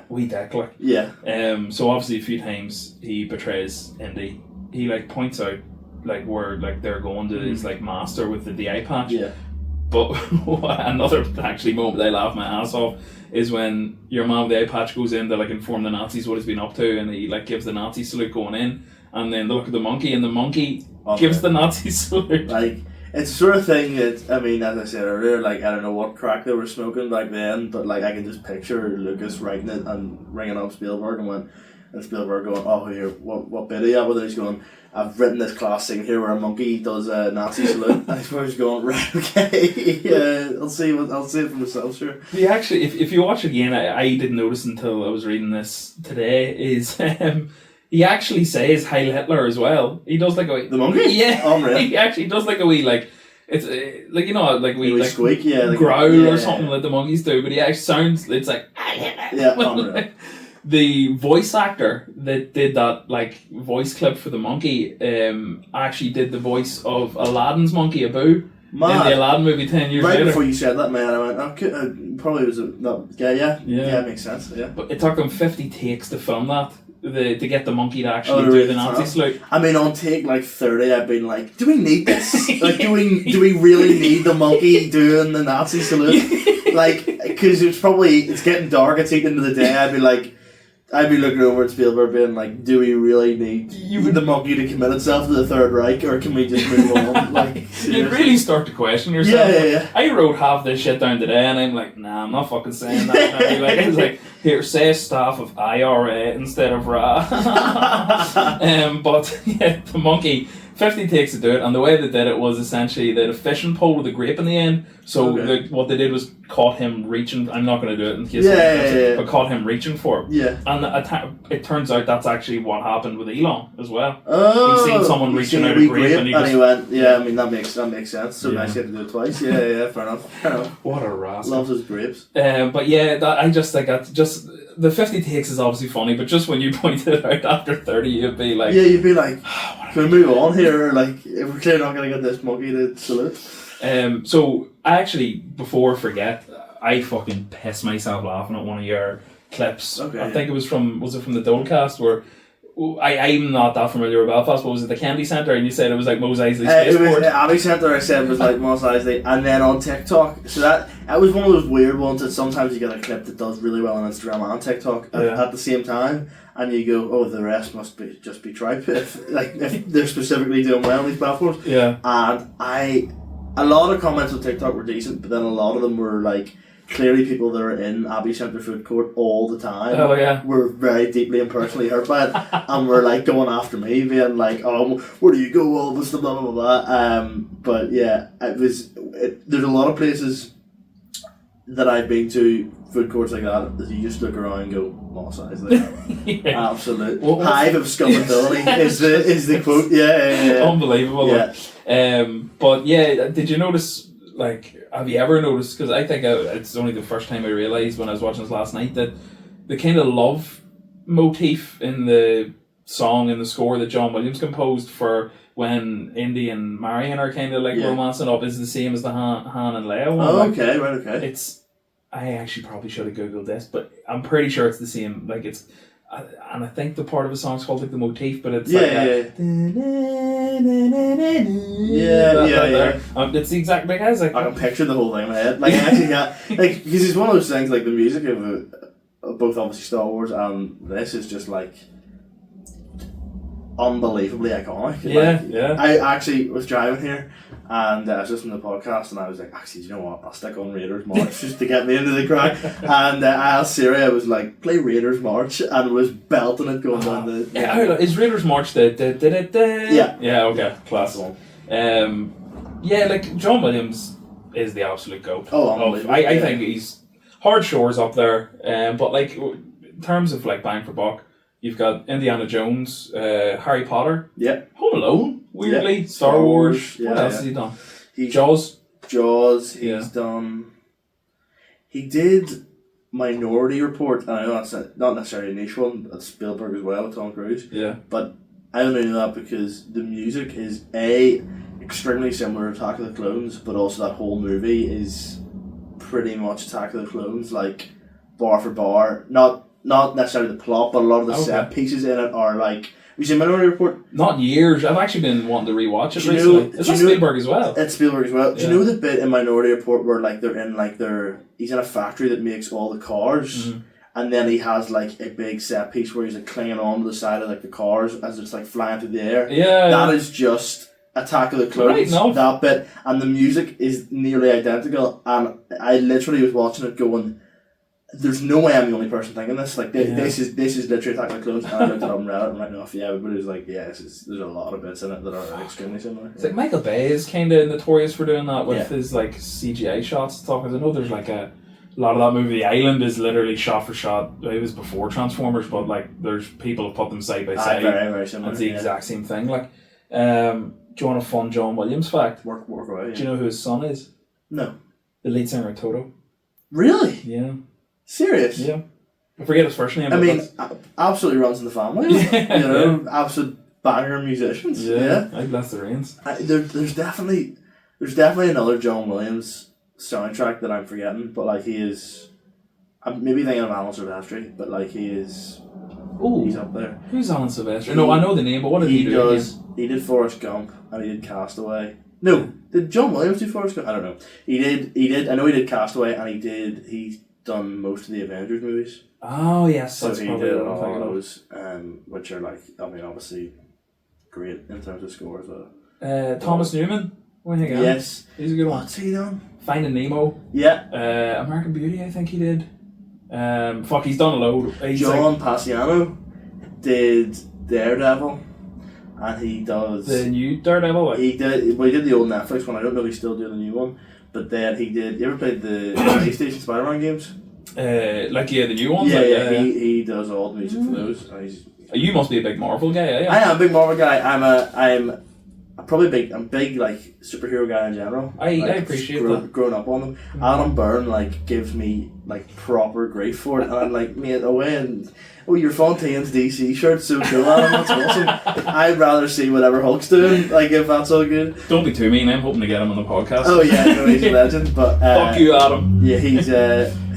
S1: Wee dick, like.
S2: Yeah.
S1: So obviously a few times he betrays Indy. He like points out like where like they're going to his like master with the eye patch.
S2: Yeah.
S1: But another actually moment I laugh my ass off is when your man with the eye patch goes in to like inform the Nazis what he's been up to, and he like gives the Nazi salute going in, and then they look at the monkey, and the monkey gives the Nazi salute.
S2: Like, it's the sort of thing that, I mean, as I said earlier, like, I don't know what crack they were smoking back then, but like I can just picture Lucas writing it and ringing up Spielberg and Spielberg going, oh, here, what bit are you at with it? He's going, I've written this class scene here where a monkey does a Nazi salute. And Spielberg's going, right, okay, I'll see it for myself, sure.
S1: He actually, if you watch it again, I didn't notice until I was reading this today, is he actually says Heil Hitler as well. He does like a wee...
S2: The monkey?
S1: Yeah.
S2: Oh, really?
S1: He actually does like a wee, like, it's like, like we like
S2: squeak, like
S1: growl or something like the monkeys do, but he actually sounds, it's like Heil Hitler.
S2: Yeah, unreal.
S1: The voice actor that did that like voice clip for the monkey actually did the voice of Aladdin's monkey Abu in the Aladdin movie 10 years later.
S2: Right before you said that, man, I went, probably was yeah, makes sense. Yeah,
S1: but it took them 50 takes to film that. To get the monkey to actually do the Nazi salute.
S2: I mean, on take like 30, I've been like, do we need this? Like, do we really need the monkey doing the Nazi salute? Like, because it's getting dark, it's eating into the day. I'd be looking over at Spielberg being like, do we really need the monkey to commit itself to the Third Reich, or can we just move on? Like,
S1: you'd really start to question yourself.
S2: Yeah.
S1: I wrote half this shit down today, and I'm like, nah, I'm not fucking saying that now. Like, it's like, here, say staff of IRA instead of RA. But yeah, the monkey 50 takes to do it, and the way they did it was essentially they had a fishing pole with a grape in the end. So what they did was caught him reaching. I'm not going to do it in case but caught him reaching for it.
S2: Yeah.
S1: And it turns out that's actually what happened with Elon as well.
S2: Oh,
S1: he's seen someone reaching out a grape and
S2: he went. Yeah, I mean that makes sense. So nice you had to do it twice. Yeah, fair enough.
S1: What a rascal.
S2: Loves his grapes.
S1: But yeah, I just think that just the 50 takes is obviously funny, but just when you pointed it out after 30, you'd be like,
S2: can we move on here? Like, if we're clearly not going to get this monkey to salute.
S1: So I actually, before I forget, I fucking pissed myself laughing at one of your clips.
S2: Okay,
S1: I think it was from the Dolecast where I'm not that familiar with Belfast, but was it the Kennedy Centre? And you said it was like Mos Eisley Spaceport.
S2: It was Abbey Centre. I said was like Mos Eisley, and then on TikTok. So that was one of those weird ones that sometimes you get a clip that does really well on Instagram and TikTok at the same time, and you go, oh, the rest must be just be tripe if they're specifically doing well in these platforms.
S1: Yeah.
S2: And a lot of comments on TikTok were decent, but then a lot of them were like, clearly people that are in Abbey Centre Food Court all the time were very deeply and personally hurt by it and were like going after me, being like, oh, where do you go, all this stuff, blah blah blah. But yeah, there's a lot of places that I've been to, food courts like that you just look around and go, Mos Eisley. Absolute hive of scumability is the quote. Yeah.
S1: Unbelievable.
S2: Yeah.
S1: But yeah, did you notice, like, have you ever noticed, because I think it's only the first time I realised when I was watching this last night, that the kind of love motif in the song and the score that John Williams composed for when Indy and Marion are kind of like romancing up is the same as the Han and Leia one.
S2: Oh, okay, right, okay.
S1: I actually probably should have googled this, but I'm pretty sure it's the same. Like and I think the part of the song's called like the motif, but it's
S2: yeah.
S1: It's the exact like I
S2: can picture the whole thing in my head. Like I actually like because it's one of those things like the music of both obviously Star Wars and this is just like unbelievably iconic. I actually was driving here and I was listening to the podcast and I was like, actually, do you know what? I'll stick on Raiders March just to get me into the crack. And I asked Siri, I was like, play Raiders March, and was belting it going down the.
S1: Is Raiders March the. Yeah, okay, class one. Like John Williams is the absolute GOAT.
S2: Oh, unbelievable.
S1: I think he's hard shores up there, but like in terms of like bang for buck, you've got Indiana Jones, Harry Potter, Home Alone, weirdly, Star Wars. What else has he done? Jaws. He's
S2: done. He did Minority Report, and I know that's not necessarily a niche one. That's Spielberg as well, Tom Cruise.
S1: Yeah,
S2: but I only know that because the music is extremely similar to Attack of the Clones, but also that whole movie is pretty much Attack of the Clones, like bar for bar. Not necessarily the plot, but a lot of the set pieces in it are like. Have you seen Minority Report?
S1: Not in years. I've actually been wanting to rewatch it recently. Is that Spielberg as well?
S2: It's Spielberg as well. Do you know the bit in Minority Report where like they're in like he's in a factory that makes all the cars, and then he has like a big set piece where he's like clinging on to the side of like the cars as it's like flying through the air.
S1: Yeah,
S2: that is just Attack of the Clones.
S1: Right,
S2: that bit, and the music is nearly identical. And I literally was watching it going, there's no way I'm the only person thinking this. Like this is literally Attack of the Clones. And I looked it up on Reddit and right enough, everybody was like, there's a lot of bits in it that are extremely similar.
S1: It's like Michael Bay is kind of notorious for doing that with his like CGI shots and stuff. Because I know there's like a lot of that movie, The Island, is literally shot for shot. It was before Transformers, but like there's people have put them side by side.
S2: Very, very similar.
S1: It's the exact same thing. Like, do you want a fun John Williams fact?
S2: Work away.
S1: Do you know who his son is?
S2: No.
S1: The lead singer of Toto.
S2: Really?
S1: Yeah.
S2: Serious?
S1: Yeah. I forget his first name.
S2: I mean, absolutely runs in the family. Absolute banger musicians. Yeah.
S1: I bless the reins.
S2: There's definitely another John Williams soundtrack that I'm forgetting, but like he is. I'm maybe thinking of Alan Silvestri, but like he is.
S1: Oh,
S2: he's up there.
S1: Who's Alan Silvestri? No, I know the name, but what did he do?
S2: He did Forrest Gump and he did Castaway. No, did John Williams do Forrest Gump? I don't know. He did. I know he did Castaway, and he's done most of the Avengers movies.
S1: Oh yes,
S2: so he did all of those, which are like, I mean, obviously great in terms of scores.
S1: Thomas Newman.
S2: Yes,
S1: he's a good one.
S2: What's he done?
S1: Finding Nemo.
S2: Yeah.
S1: American Beauty, I think he did. He's done a load.
S2: John Paciano did Daredevil, and he does
S1: the new Daredevil. Like.
S2: He did the old Netflix one. I don't know if he's still doing the new one, but then he did. You ever played the PlayStation Spider-Man games?
S1: The new ones.
S2: Yeah. He does all the music for those.
S1: You must be a big Marvel guy. Yeah.
S2: I am a big Marvel guy. I'm probably big like superhero guy in general.
S1: I appreciate that.
S2: Growing up on them. Adam Byrne gives me proper grief for it, and I'm like, mate, away and your Fontaine's DC shirt's so cool, Adam. That's awesome. I'd rather see whatever Hulk's doing. If that's all good.
S1: Don't be too mean. I'm hoping to get him on the podcast.
S2: Oh yeah, no, he's a legend. But
S1: fuck you, Adam.
S2: Yeah, he's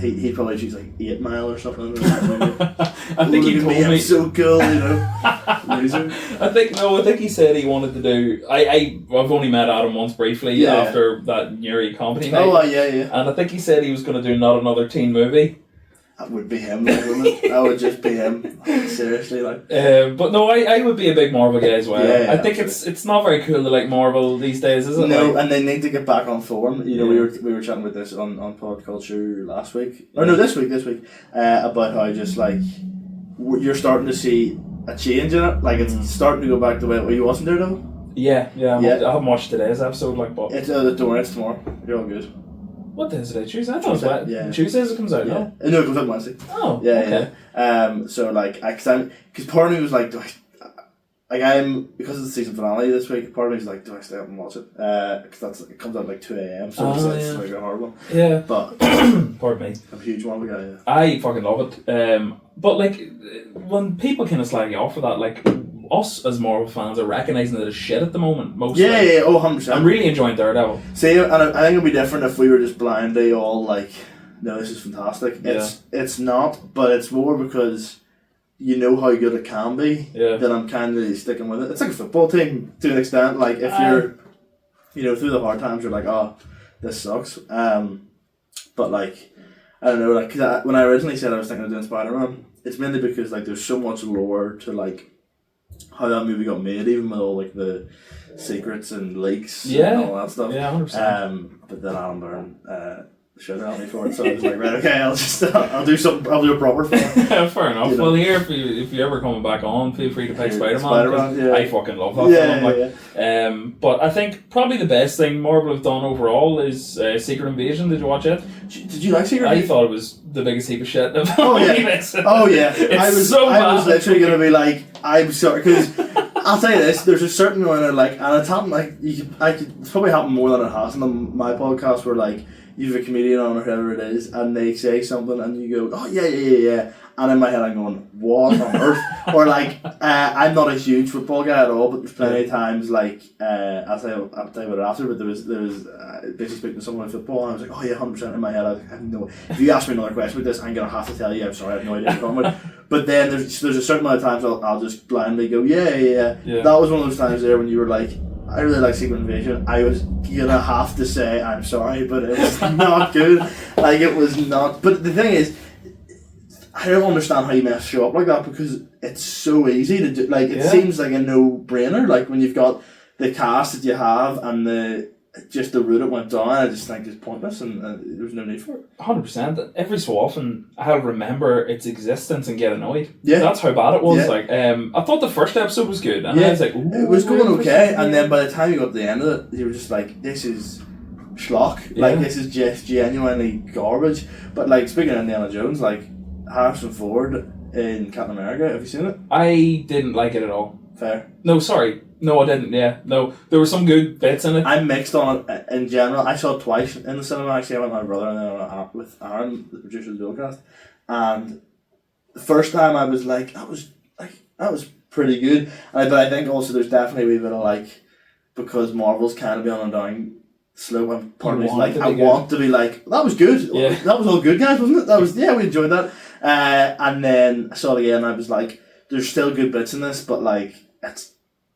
S2: he probably shoots 8 Mile or something.
S1: I think he told me
S2: I'm so cool, Loser.
S1: I think he said he wanted to do. I've only met Adam once briefly after that Newry comedy night.
S2: Oh yeah.
S1: And I think he said he was going to do not another teen movie.
S2: That would be him, wouldn't it? That would just be him. Seriously,
S1: But no, I would be a big Marvel guy as well.
S2: Yeah,
S1: I think it's not very cool to like Marvel these days, is it?
S2: No, and they need to get back on form. We were chatting about this on Pod Culture last week, or no, this week, about how just you're starting to see a change in it. It's starting to go back to where you wasn't there though.
S1: Yeah. I haven't watched today's episode. But
S2: it's don't worry, it's tomorrow. You're all good.
S1: What day is it? Tuesday? I thought it was Tuesdays it comes out.
S2: Yeah.
S1: No,
S2: No, it comes out Wednesday.
S1: Oh,
S2: yeah,
S1: okay.
S2: Yeah. So because part of me was I'm because it's the season finale this week. Part of me is do I stay up and watch it? Because it comes out 2 a.m. So it's a hard one.
S1: Yeah.
S2: But
S1: pardon me.
S2: I'm a huge Marvel guy. Yeah.
S1: I fucking love it. But when people kind of slag you off for that, us as Marvel fans are recognising that it's shit at the moment. Mostly.
S2: Yeah. 100%.
S1: I'm really enjoying Daredevil.
S2: See, and I think it'd be different if we were just blindly all no, this is fantastic. It's not, but it's more because you know how good it can be.
S1: Yeah.
S2: That I'm kind of sticking with it. It's like a football team to an extent. If you're, through the hard times, you're oh, this sucks. But I don't know. Cause when I originally said I was thinking of doing Spider-Man, it's mainly because there's so much lore to how that movie got made, even with all the secrets and leaks and all that stuff.
S1: Yeah, 100%.
S2: But then Adam Byrne shouted at me for it, so I was right, okay, I'll do something. I'll do a proper film.
S1: Fair enough. Well, here, if you're ever coming back on, feel free to pick Spider-Man.
S2: Yeah.
S1: I fucking love that film. But I think probably the best thing Marvel have done overall is Secret Invasion. Did you watch it?
S2: Did you like Secret Invasion?
S1: I thought it was the biggest heap of shit.
S2: Oh yeah. I was literally gonna be I'm sorry, because I'll tell you this: there's a certain one and it's happened it's probably happened more than it hasn't on my podcast where you have a comedian on or whoever it is and they say something and you go, oh yeah, and in my head I'm going, what on earth? Or I'm not a huge football guy at all, but there's plenty of times I'll tell you about it after, but there was basically speaking to someone in football and I was oh yeah, 100% in my head. I have no. If you ask me another question with this, I'm gonna have to tell you I'm sorry, I have no idea what you're talking about. But then there's a certain amount of times I'll just blindly go yeah. That was one of those times there when you were I really like Secret Invasion. I was gonna have to say I'm sorry, but it was not good. It was not. But the thing is, I don't understand how you mess shit up like that because it's so easy to do. It seems like a no-brainer. When you've got the cast that you have and the route it went down, I just think it's pointless and there's no need for it.
S1: 100%. Every so often, I'll remember its existence and get annoyed.
S2: Yeah.
S1: That's how bad it was. Yeah. I thought the first episode was good, and I was
S2: it was going okay, and then by the time you got to the end of it, you were just this is schlock. This is just genuinely garbage. But speaking of Indiana Jones, Harrison Ford in Captain America, have you seen it?
S1: I didn't like it at all.
S2: Fair.
S1: No, sorry. No, I didn't. Yeah, no, there were some good bits in it.
S2: I'm mixed on it in general. I saw it twice in the cinema. Actually, I went with my brother and then with Aaron, the producer of the Dualcast. And the first time I was that was pretty good. But I think also there's definitely a wee bit of because Marvel's kind of been on a down slope. And part of me is I want to be that was good.
S1: Yeah.
S2: That was all good, guys, wasn't it? That was we enjoyed that. And then I saw it again. And I was there's still good bits in this, but it's.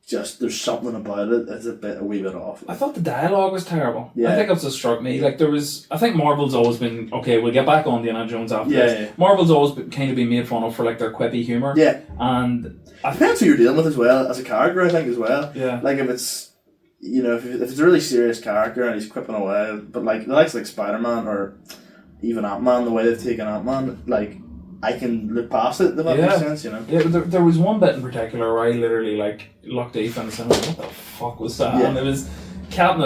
S2: Just there's something about it that's a wee bit off.
S1: I thought the dialogue was terrible.
S2: Yeah.
S1: I think that's what struck me. I think Marvel's always been okay. We'll get back on Indiana Jones after this.
S2: Yeah.
S1: Marvel's always kind of been made fun of for their quippy humor.
S2: Yeah,
S1: and
S2: depends who you're dealing with as well as a character. I think as well.
S1: Yeah,
S2: if it's if it's a really serious character and he's quipping away, but the likes Spider-Man or even Ant-Man, the way they've taken Ant-Man, I can look past it. If that makes sense, you know.
S1: Yeah, but there was one bit in particular where I literally like looked at Ethan and said, "What the fuck was that?"
S2: Yeah.
S1: And it was Captain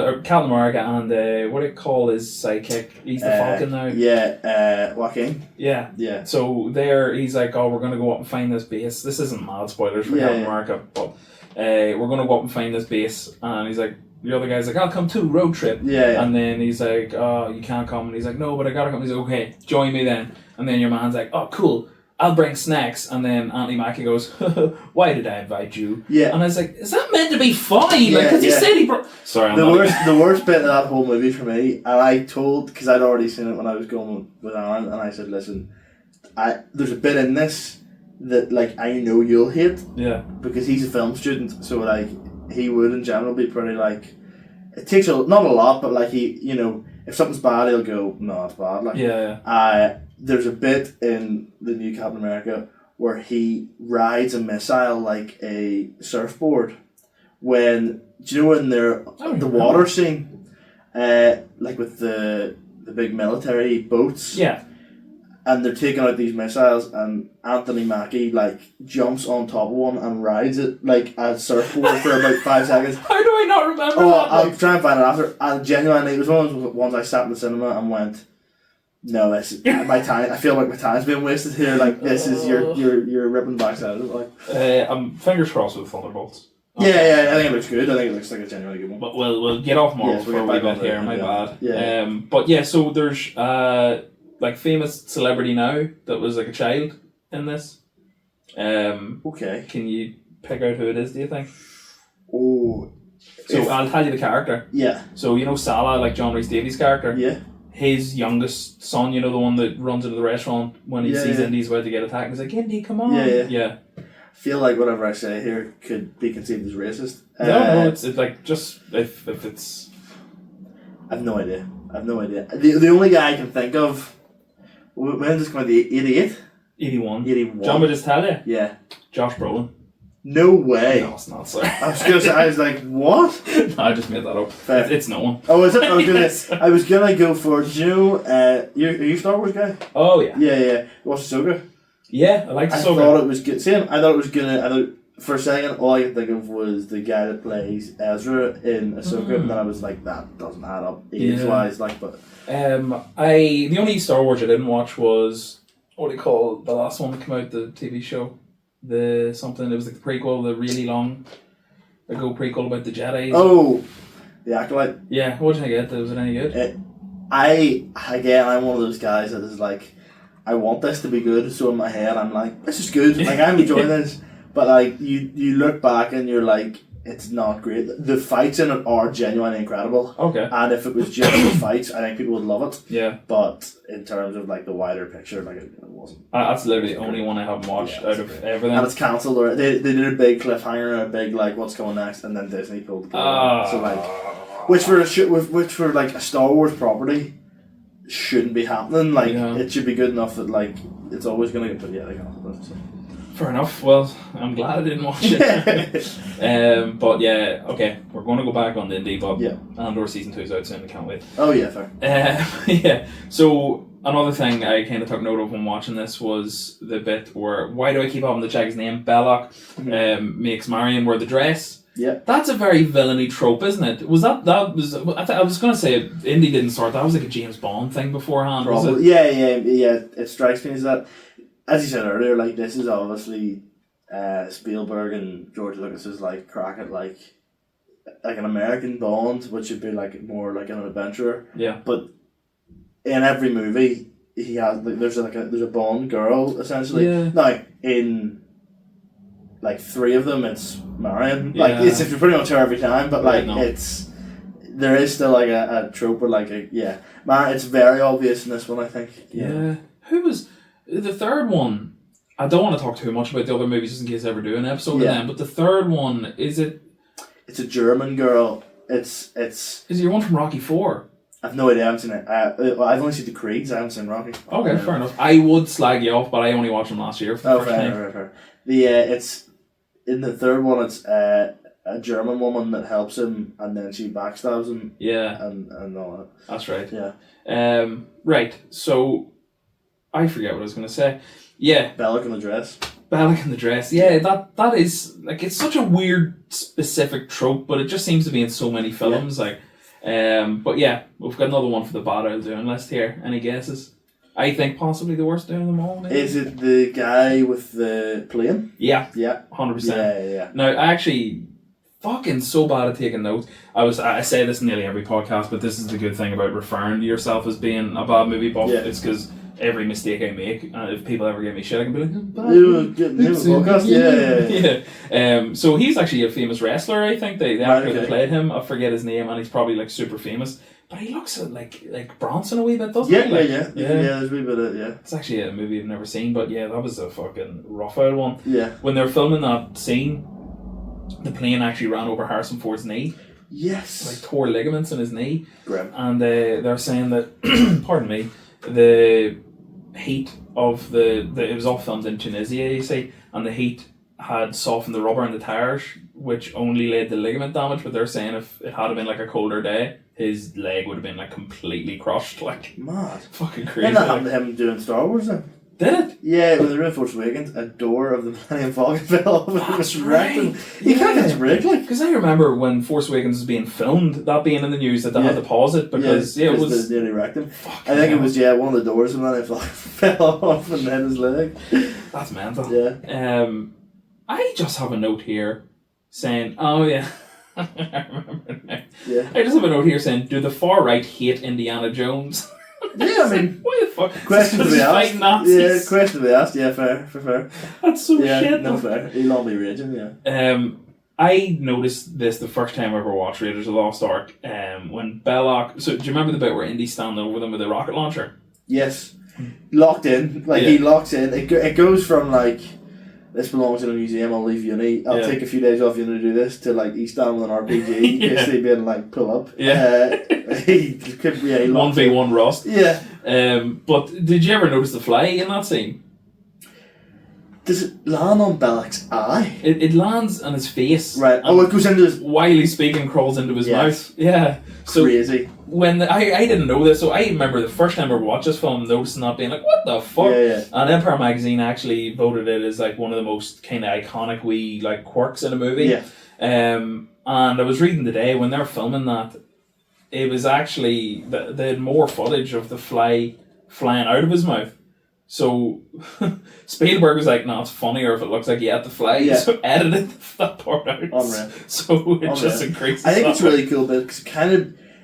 S1: America and what do you call his sidekick? He's the Falcon now.
S2: Yeah, Joaquin.
S1: Yeah.
S2: Yeah.
S1: So there, he's like, "Oh, we're gonna go up and find this base." This isn't mad spoilers for Captain America, but we're gonna go up and find this base, and he's like. The other guy's like, I'll come too, road trip.
S2: Yeah.
S1: And then he's like, oh, you can't come. And he's like, no, but I gotta come. He's like, okay, join me then. And then your man's like, oh, cool, I'll bring snacks. And then Anthony Mackie goes, why did I invite you?
S2: Yeah.
S1: And I was like, is that meant to be funny? Like, because he said he brought... Sorry,
S2: the worst bit of that whole movie for me, and I told, because I'd already seen it when I was going with Aaron, and I said, listen, there's a bit in this that, like, I know you'll hate.
S1: Yeah.
S2: Because he's a film student, so, like, he would in general be pretty like, it takes not a lot, but like he, you know, if something's bad, he'll go, no, it's bad. Like, there's a bit in the new Captain America where he rides a missile like a surfboard. Do you know when they're the water scene, like with the big military boats?
S1: Yeah.
S2: And they're taking out these missiles, and Anthony Mackie like jumps on top of one and rides it like a surfboard for about 5 seconds.
S1: How do I not remember that?
S2: I'll try and find it after. And genuinely, it was one of those ones I sat in the cinema and went, "No, this is my time. I feel like my time's being wasted here. Like this is you're ripping the backside of it." Like,
S1: I'm fingers crossed with Thunderbolts.
S2: Okay. Yeah. I think it looks good. I think it looks like a genuinely good one.
S1: But we'll get off Marvel for a wee bit here. My bad.
S2: Yeah.
S1: But yeah, so there's like famous celebrity now that was like a child in this.
S2: Okay.
S1: Can you pick out who it is, do you think?
S2: Oh.
S1: So I'll tell you the character.
S2: Yeah.
S1: So you know Salah, like John Rhys Davies' character?
S2: Yeah.
S1: His youngest son, you know, the one that runs into the restaurant when he sees Indy's about to get attacked, he's like, Indy, come on. Yeah.
S2: I feel like whatever I say here could be conceived as racist.
S1: No, it's like just if it's...
S2: I've no idea. The only guy I can think of... When is this going to be? 88?
S1: 81.
S2: 81.
S1: John, would just tell you?
S2: Yeah.
S1: Josh Brolin.
S2: No way.
S1: No, it's not, sorry.
S2: I was going to say, I was like, what?
S1: No, I just made that up. It's no one.
S2: Oh, is it? I was gonna go for, do you know, are you a Star Wars guy?
S1: Oh, yeah.
S2: Yeah. What's Ahsoka?
S1: Yeah, I like Ahsoka.
S2: I thought it was good. Same, I thought it was gonna, for a second, all I could think of was the guy that plays Ezra in Ahsoka, and then I was like, that doesn't add up age-wise, like, but...
S1: the only Star Wars I didn't watch was, what do you call the last one that came out, the TV show? It was like the prequel, the really long ago prequel about the Jedi.
S2: Oh, The Acolyte.
S1: Yeah, what did you think? Was it any good?
S2: I'm one of those guys that is like, I want this to be good, so in my head I'm like, this is good, like I'm enjoying this, but like you look back and you're like, it's not great. The fights in it are genuinely incredible.
S1: Okay.
S2: And if it was just the fights, I think people would love it.
S1: Yeah.
S2: But in terms of like the wider picture, like it wasn't.
S1: That's literally the only one I haven't watched out of everything.
S2: And it's cancelled. Or they did a big cliffhanger and a big like what's coming next, and then Disney pulled the plug. So like, which for like a Star Wars property shouldn't be happening. Like it should be good enough that like it's always gonna get. But yeah, they cancelled it. So.
S1: Fair enough. Well, I'm glad I didn't watch it. But yeah, okay, we're going to go back on the indie, but Andor season 2 is out soon. I can't wait.
S2: Oh yeah, fair.
S1: Yeah. So another thing I kind of took note of when watching this was the bit where why do I keep having to check his name? Belloc makes Marion wear the dress.
S2: Yeah.
S1: That's a very villainy trope, isn't it? Was that was? I was going to say indie didn't start. That was like a James Bond thing beforehand.
S2: Probably.
S1: Was it?
S2: Yeah. It strikes me as that. As you said earlier, like this is obviously Spielberg and George Lucas's like crack at like an American Bond, which would be like more like an adventurer.
S1: Yeah.
S2: But in every movie, he has like there's a Bond girl essentially.
S1: Yeah.
S2: Now in like 3 of them, it's Marion. Like it's pretty much her every time, but like there is still like a trope where like Marion. It's very obvious in this one, I think.
S1: Yeah. Who was? The third one, I don't want to talk too much about the other movies just in case I ever do an episode of them, but the third one, is it...
S2: It's a German girl. It's...
S1: Is it your one from Rocky 4?
S2: I've no idea, I haven't seen it. I've only seen the Craigs, I haven't seen Rocky.
S1: Okay, fair enough. I would slag you off, but I only watched them last year for the first time.
S2: Fair. It's... In the third one, it's a German woman that helps him, and then she backstabs him.
S1: Yeah.
S2: And all that.
S1: That's right.
S2: Yeah.
S1: Right, so... I forget what I was going to say. Yeah.
S2: Belloc in the dress.
S1: Belloc in the dress. Yeah, that is, like, it's such a weird, specific trope, but it just seems to be in so many films. Like, but yeah, we've got another one for the bad I'll doing list here. Any guesses? I think possibly the worst doing them all, maybe.
S2: Is it the guy with the plane?
S1: Yeah.
S2: Yeah.
S1: 100%.
S2: Yeah.
S1: Now, I actually fucking so bad at taking notes. I say this in nearly every podcast, but this is the good thing about referring to yourself as being a bad movie buff.
S2: Yeah.
S1: It's because every mistake I make, if people ever give me shit, I can be like, bad
S2: podcast.
S1: Yeah. So he's actually a famous wrestler, I think. The actor that
S2: okay.
S1: played him, I forget his name, and he's probably like super famous. But he looks like Bronson a wee bit, doesn't he? Like,
S2: Yeah, there's a wee bit of,
S1: It's actually a movie I've never seen, but yeah, that was a fucking rough old one.
S2: Yeah.
S1: When they were filming that scene, the plane actually ran over Harrison Ford's knee.
S2: Yes.
S1: Like tore ligaments in his knee.
S2: Grim.
S1: And they're saying that, pardon me, the heat of it was all filmed in Tunisia, you see, and the heat had softened the rubber in the tires, which only led to ligament damage, but they're saying if it had been like a colder day, his leg would have been like completely crushed. Like,
S2: mad.
S1: Fucking crazy.
S2: Didn't that happen to him doing Star Wars then?
S1: Did it?
S2: Yeah, when they were in Force Awakens, a door of the Millennium Falcon fell off and it was wrecked.
S1: right.
S2: You can't get rigged, like.
S1: Because I remember when Force Awakens was being filmed, that being in the news that they had to pause it because it was
S2: they nearly wrecked him.
S1: Fucking
S2: I think
S1: hell.
S2: it was one of the doors of the Millennium Falcon fell off and then his leg.
S1: That's mental.
S2: Yeah.
S1: I just have a note here saying, oh yeah, I remember now.
S2: Yeah.
S1: I just have a note here saying, do the far right hate Indiana Jones?
S2: Yeah, I mean,
S1: why the fuck?
S2: question to be asked.
S1: Nazis.
S2: Yeah, question to be asked. Yeah, fair.
S1: That's so shit.
S2: No fair. He'll all be raging. Yeah.
S1: I noticed this the first time I ever watched Raiders of the Lost Ark. When Belloc. So do you remember the bit where Indy's standing over them with a rocket launcher?
S2: Yes. Locked in. Like he locks in. It goes from like, this belongs in a museum, I'll leave uni, I'll take a few days off uni to do this, to like he's standing with an RPG, basically being like, pull up. He could be a
S1: 1v1 Rust.
S2: Yeah.
S1: But did you ever notice the fly in that scene?
S2: Does it land on Belloc's eye?
S1: It lands on his face.
S2: Right. Oh, it goes into his...
S1: While he's speaking, crawls into his mouth. Yeah. So
S2: crazy.
S1: When I didn't know this, so I remember the first time I watched this film noticing that, being like, what the fuck?
S2: Yeah.
S1: And Empire Magazine actually voted it as like one of the most kind of iconic wee like quirks in a movie.
S2: Yeah.
S1: And I was reading today when they're filming that, it was actually they had more footage of the fly flying out of his mouth. So Spielberg was like, no, it's funnier if it looks like he had to fly.
S2: Yeah.
S1: So edited that part out.
S2: Unreal.
S1: So it just increases.
S2: I think it's really cool because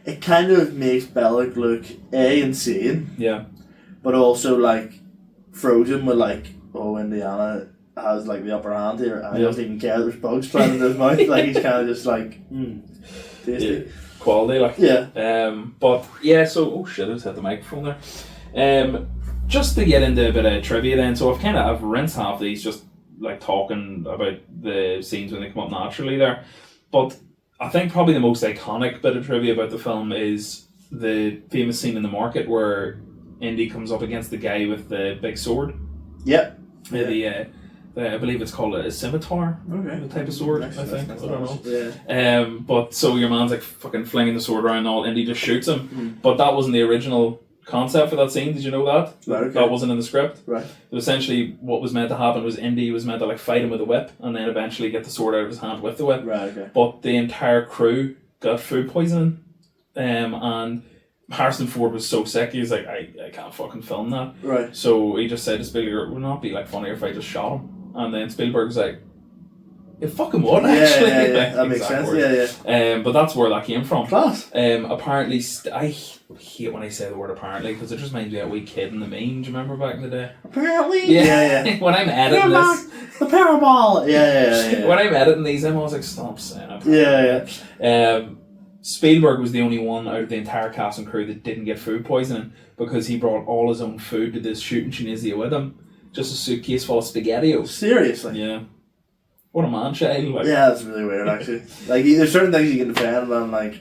S2: it kind of makes Belloc look insane.
S1: Yeah.
S2: But also like frozen with like, oh, Indiana has like the upper hand here and he doesn't even care there's bugs flying in his mouth. Like he's kind of just like, tasty.
S1: Yeah. Quality, like.
S2: Yeah.
S1: But yeah, so oh shit, I just hit the microphone there. Just to get into a bit of trivia then, so I've rinsed half these just like talking about the scenes when they come up naturally there. But I think probably the most iconic bit of trivia about the film is the famous scene in the market where Indy comes up against the guy with the big sword.
S2: Yep.
S1: I believe it's called a scimitar.
S2: Okay.
S1: The type of sword, I think. I don't know.
S2: Yeah.
S1: But so your man's like fucking flinging the sword around and all, Indy just shoots him. But that wasn't the original concept for that scene. Did you know that?
S2: Right, okay.
S1: That wasn't in the script.
S2: Right.
S1: So essentially what was meant to happen was Indy was meant to like fight him with a whip and then eventually get the sword out of his hand with the whip.
S2: Right, okay.
S1: But the entire crew got food poisoning. And Harrison Ford was so sick, he was like, I can't fucking film that.
S2: Right.
S1: So he just said to Spielberg, would not be like funnier if I just shot him? And then Spielberg's like, it fucking would actually.
S2: Yeah. That makes sense. Yeah.
S1: But that's where that came from.
S2: Class.
S1: Apparently, I hate when I say the word apparently because it just reminds me of a wee kid in the meme. Do you remember back in the day?
S2: Apparently.
S1: Yeah. When I'm editing this,
S2: the parabol. Yeah.
S1: When I'm editing these, I'm always like, stop saying it.
S2: Yeah.
S1: Spielberg was the only one out of the entire cast and crew that didn't get food poisoning because he brought all his own food to this shoot in Tunisia with him. Just a suitcase full of SpaghettiOs.
S2: Seriously?
S1: Yeah. What a man child. Like.
S2: Yeah, that's really weird actually. Like, there's certain things you can defend, but I'm like,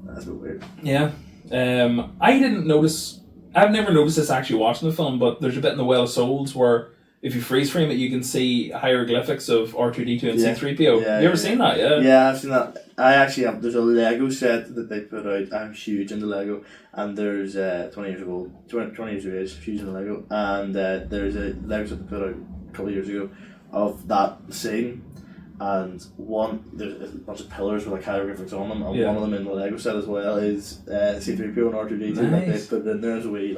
S2: that's a bit weird.
S1: Yeah. I didn't notice, I've never noticed this actually watching the film, but there's a bit in the Well of Souls where if you freeze frame it, you can see hieroglyphics of R2-D2 and C-3PO. Have you ever seen that? Yeah.
S2: Yeah, I've seen that. I actually have. There's a Lego set that they put out. I'm huge into Lego, and there's 20 years ago, 20 years of age, huge into Lego, and there's a Lego set they put out a couple of years ago of that scene, and there's a bunch of pillars with like hieroglyphics on them, and one of them in the Lego set as well is C3PO and R2D2 that they put in there as a wee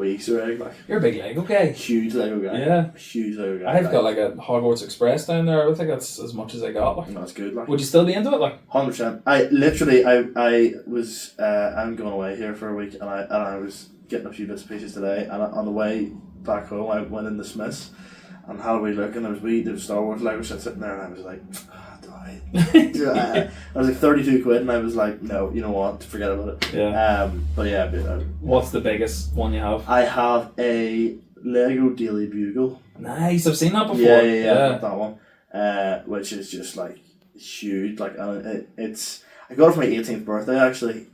S2: Easter egg. Like,
S1: you're a big Lego guy.
S2: Huge Lego guy.
S1: Yeah.
S2: Huge Lego guy.
S1: I've got like a Hogwarts Express down there. I think that's as much as I got. Like.
S2: That's good. Like.
S1: Would you still be into it? Like
S2: 100%. I was I'm going away here for a week, and I was getting a few bits and pieces today, and on the way back home I went in the Smiths and had a wee look, and there was Star Wars Lego set sitting there, and I was like, I was like 32 quid, and I was like, no, you know what, forget about it.
S1: Yeah.
S2: But yeah.
S1: What's the biggest one you have?
S2: I have a Lego Daily Bugle.
S1: Nice, I've seen that before.
S2: Yeah. That one, which is just like huge. Like, it's I got it for my 18th birthday actually.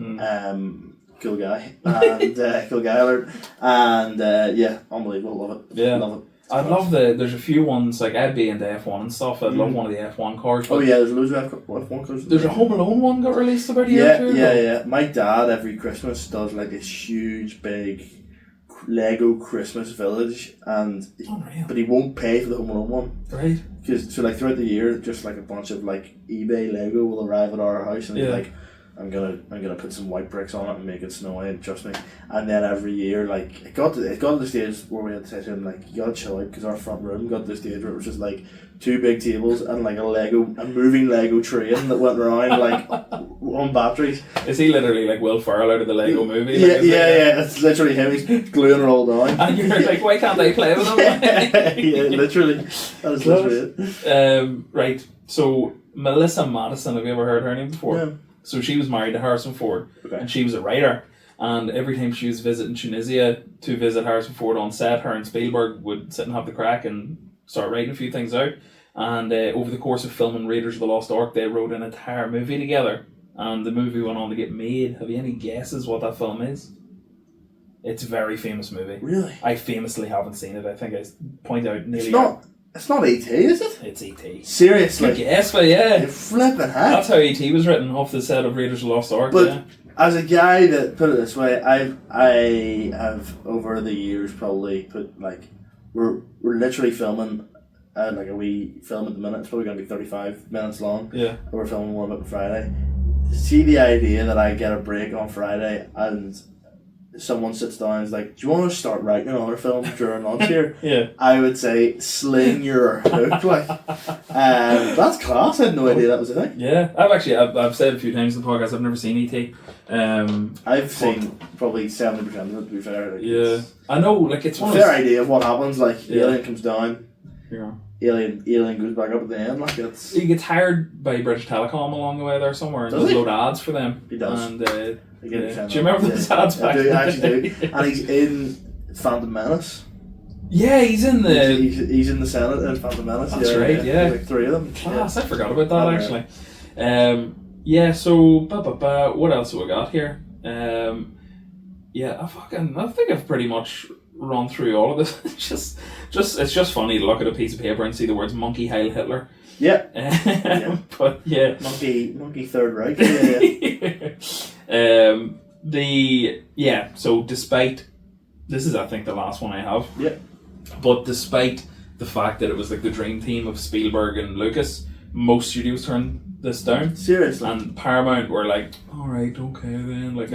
S2: Cool guy, and cool guy alert, and yeah, unbelievable, love it.
S1: Yeah,
S2: love it.
S1: I'd love there's a few ones, like I'd be into F1 and stuff. I'd love one of the F1 cars.
S2: Oh yeah, there's loads of F1 cars.
S1: There's a Home Alone one got released about a year or two ago.
S2: Yeah. My dad every Christmas does like a huge big Lego Christmas village, and but he won't pay for the Home Alone one.
S1: Right.
S2: Because like throughout the year, just like a bunch of like eBay Lego will arrive at our house, and he's like, I'm gonna put some white bricks on it and make it snowy, and trust me. And then every year, like it got to the stage where we had to say to him, like, you gotta chill out, because our front room got to the stage where it was just like 2 big tables and like a moving Lego train that went around like on batteries.
S1: Is he literally like Will Ferrell out of the Lego movie?
S2: Yeah, it's literally him. He's gluing it all down.
S1: And you're like, why can't I play with him?
S2: Yeah, literally. That is literally
S1: it. Right. So Melissa Madison, have you ever heard her name before?
S2: Yeah.
S1: So she was married to Harrison Ford, and she was a writer. And every time she was visiting Tunisia to visit Harrison Ford on set, her and Spielberg would sit and have the crack and start writing a few things out. And over the course of filming Raiders of the Lost Ark, they wrote an entire movie together. And the movie went on to get made. Have you any guesses what that film is? It's a very famous movie.
S2: Really?
S1: I famously haven't seen it. I think I point out nearly...
S2: It's not E.T., is it?
S1: It's E.T.
S2: Seriously?
S1: Good guess, but yeah.
S2: You're flipping heck.
S1: That's how E.T. was written, off the set of Raiders of the Lost Ark.
S2: But as a guy that, put it this way, I have over the years probably put like, we're literally filming like a wee film at the minute. It's probably going to be 35 minutes long.
S1: Yeah.
S2: We're filming one about Friday. See the idea that I get a break on Friday and someone sits down and is like, do you want to start writing another film during lunch here?
S1: Yeah.
S2: I would say, sling your hook. Like, that's class. I had no idea that was a thing.
S1: Yeah. I've said a few times in the podcast, I've never seen E.T.
S2: I've seen probably 70% of it, to be fair. Like,
S1: yeah. I know, like, it's
S2: one fair idea of what happens. Like, alien comes down.
S1: Yeah.
S2: Alien goes back up at the end. Like, it's...
S1: He gets hired by British Telecom along the way there somewhere, and does a load of ads for them.
S2: He does.
S1: And do you
S2: you
S1: remember those ads back
S2: I actually do. And he's in Phantom Menace.
S1: Yeah, he's in the...
S2: He's in the Senate in Phantom Menace.
S1: That's right, yeah.
S2: There's like 3 of them.
S1: Class, I forgot about that actually. Yeah, so what else have we got here? Yeah, I think I've pretty much run through all of this. It's just funny to look at a piece of paper and see the words "Monkey Heil Hitler."
S2: Yeah.
S1: But yeah,
S2: monkey Third Reich. Yeah.
S1: So despite this is, I think, the last one I have.
S2: Yeah.
S1: But despite the fact that it was like the dream team of Spielberg and Lucas, most studios turned this down.
S2: Seriously.
S1: And Paramount were like, all right, okay then, like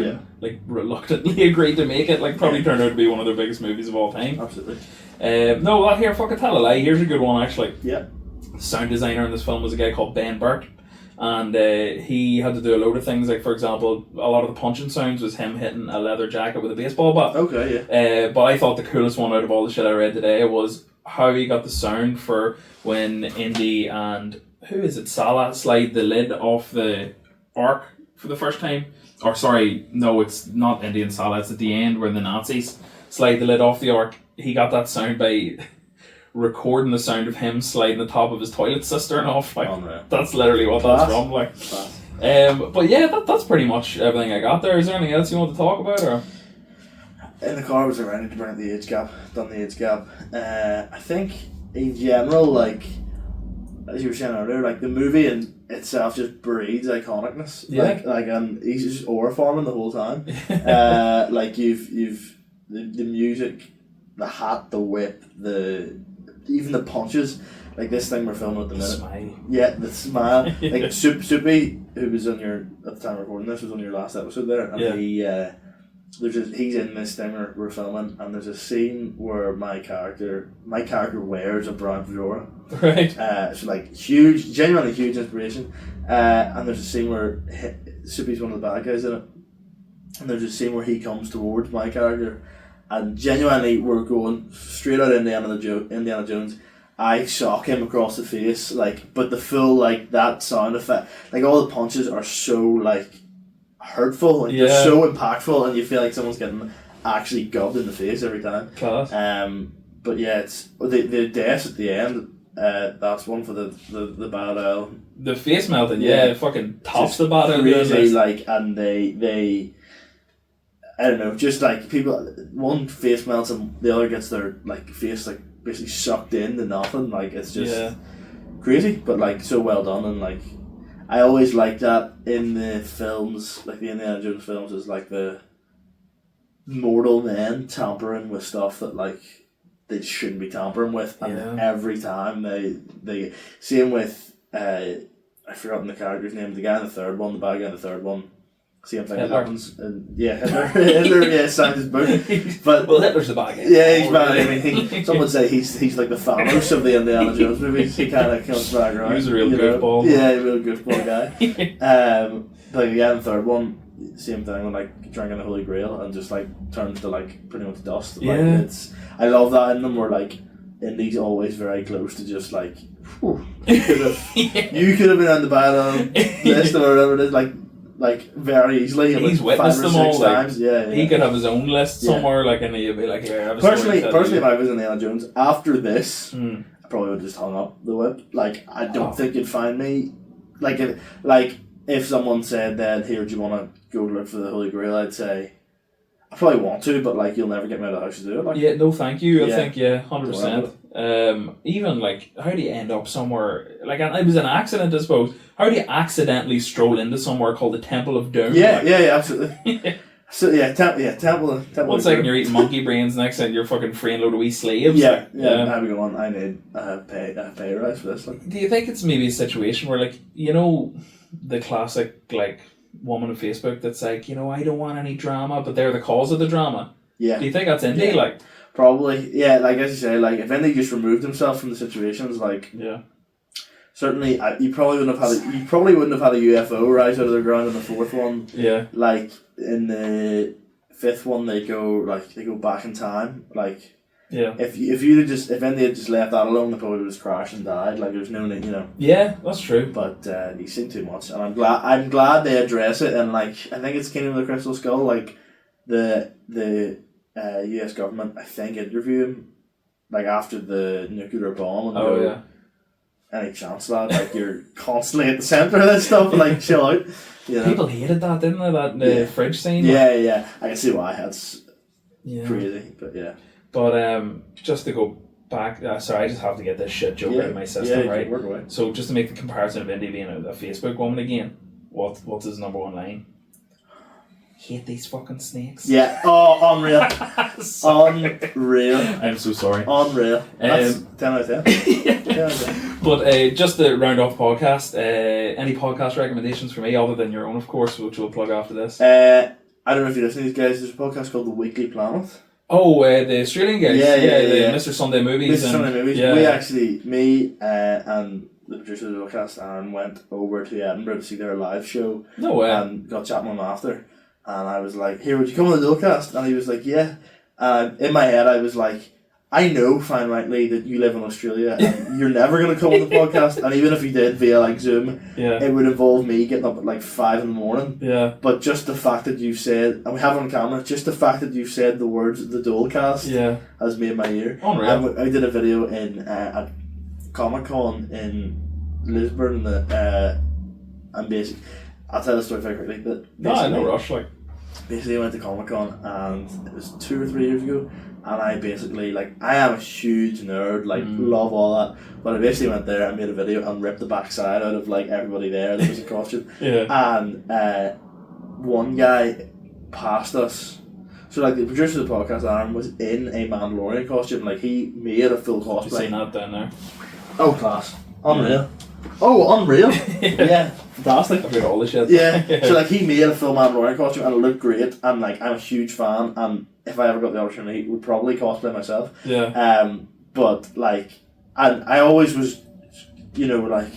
S1: reluctantly agreed to make it. Like, probably turned out to be one of their biggest movies of all time.
S2: Absolutely.
S1: No, well, here, fuck it, tell a lie. Here's a good one actually.
S2: Yeah.
S1: The sound designer in this film was a guy called Ben Burt, and he had to do a load of things. Like, for example, a lot of the punching sounds was him hitting a leather jacket with a baseball bat.
S2: Okay, yeah.
S1: But I thought the coolest one out of all the shit I read today was how he got the sound for when Indy and Salah slide the lid off the Ark for the first time. Or sorry, no, it's not Indy and Salah. It's at the end where the Nazis slide the lid off the Ark. He got that sound by recording the sound of him sliding the top of his toilet cistern off. Like, that's literally what that's from. Like, but yeah, that's pretty much everything I got there. Is there anything else you want to talk about? Or
S2: in the car was around to bring up the age gap. Done the age gap. I think in general, like as you were saying earlier, like the movie itself just breeds iconicness.
S1: Yeah.
S2: He's just ore farming the whole time. Like you've the music, the hat, the whip, even the punches. Like this thing we're filming at the minute.
S1: Smile.
S2: Yeah, the smile. Like Soupy, who was on your at the time of recording this, was on your last episode there, and he's in this thing we're filming, and there's a scene where my character wears a brown fedora.
S1: Right.
S2: So like huge, genuinely huge inspiration. And there's a scene where Soupy's one of the bad guys in it, and there's a scene where he comes towards my character, and genuinely we're going straight out Indiana Jones. I shock him across the face, like, but the full, like, that sound effect, like, all the punches are so, like, hurtful, and they're so impactful, and you feel like someone's getting actually gubbed in the face every time.
S1: Class.
S2: But yeah, it's the death at the end. That's one for the Bad Isle.
S1: The face melting, it fucking tops the Bad Isle.
S2: Crazy, like, and they I don't know, just like people, one face melts and the other gets their like face like basically sucked into nothing. Like it's just crazy, but like so well done. And like I always like that in the films, like the Indiana Jones films, is like the mortal men tampering with stuff that like they shouldn't be tampering with, and every time they same with I've forgotten the character's name, the guy in the third one, the bad guy in the third one. Same thing that happens, and Hitler signed his book, but
S1: well, Hitler's the bad guy.
S2: Yeah, he's bad. I mean, some would say he's like the Thanos of the Indiana Jones movies. He kind of comes back around.
S1: He was a real goofball.
S2: Yeah, a real goofball guy. But again, the third one, same thing, when like drinking the Holy Grail and just like turns to like pretty much dust. Like, I love that in them. Where like Indy's always very close to just like you could have been on the bad list or whatever it is, like very easily.
S1: He's witnessed them all.
S2: Times. Yeah.
S1: He could have his own list somewhere, like, and he'd be like, "Here, I have a
S2: personally, if I was Indiana Jones after this,
S1: I
S2: probably would have just hung up the whip. Like, I don't think you'd find me. Like, if someone said that, "Here, do you want to go look for the Holy Grail?" I'd say, I probably want to, but like, you'll never get me out of the house to do it. Like,
S1: yeah, no, thank you. I think 100%. Even like, how do you end up somewhere? Like, it was an accident, I suppose. How do you accidentally stroll into somewhere called the Temple of Doom?
S2: Yeah, absolutely. So Temple.
S1: One second you're eating monkey brains, next second you're fucking freeing a load of wee slaves.
S2: Yeah. How we go on? I need pay rise for this. Like.
S1: Do you think it's maybe a situation where, like, you know, the classic like woman on Facebook that's like, you know, I don't want any drama, but they're the cause of the drama. Yeah. Do you think that's Indy? Like,
S2: probably. Yeah. Like as you say, like if Indy just removed himself from the situations, like certainly, you probably wouldn't have had a UFO rise out of the ground in the fourth one. Yeah. Like in the fifth one, they go back in time. Like, if Indy had just left that alone, they probably would have just crashed and died. Like there's no need, you know. Yeah, that's true. But he's seen too much, and I'm glad they address it. And like I think it's Kingdom of the Crystal Skull. Like the U.S. government, I think, interview him like after the nuclear bomb and any chance, lad? Like you're constantly at the centre of this stuff, and like chill out. You know? People hated that, didn't they? That fridge scene. Yeah. I can see why. That's crazy, but yeah. But just to go back, sorry, I just have to get this shit joke out of my system, right? Work away. So just to make the comparison of Indy being a Facebook woman again, what's his number one line? Hate these fucking snakes. Yeah. Oh, unreal. Unreal. I'm so sorry. Unreal. That's 10 out of 10. 10 out of 10. But just to round off podcast, any podcast recommendations for me other than your own, of course, which we'll plug after this? I don't know if you listen to these guys. There's a podcast called The Weekly Planet. Oh, the Australian guys. Yeah. Mr. Sunday Movies. Mr. Sunday Movies. Yeah. We actually, me and the producer of the podcast, Aaron, went over to Edinburgh to see their live show. No way. And got chatting with him after. And I was like, "Here, would you come on the Dualcast?" And he was like, "Yeah." In my head, I was like, "I know fine rightly that you live in Australia and you're never going to come on the podcast. And even if you did via like Zoom, it would involve me getting up at like 5 a.m. Yeah. But just the fact that you said, and we have it on camera, just the fact that you said the words the Dualcast has made my year. Unreal. I did a video in at Comic-Con in Lisbon, and basically, I'll tell the story very quickly. But no rush. Like, basically, I went to Comic-Con and it was 2 or 3 years ago, and I basically, like, I am a huge nerd, like, love all that, but I basically went there and made a video and ripped the backside out of, like, everybody there that was a costume. And one guy passed us. So, like, the producer of the podcast, Aaron, was in a Mandalorian costume. Like, he made a full cosplay.
S1: You've seen that down there.
S2: Oh, class. Unreal. Oh, unreal. Yeah, fantastic.
S1: I've got all the shit.
S2: Yeah. So, like, he made a full Mandalorian costume and it looked great. And, like, I'm a huge fan. And if I ever got the opportunity, would probably cosplay myself.
S1: Yeah.
S2: But, like, and I always was, you know, like,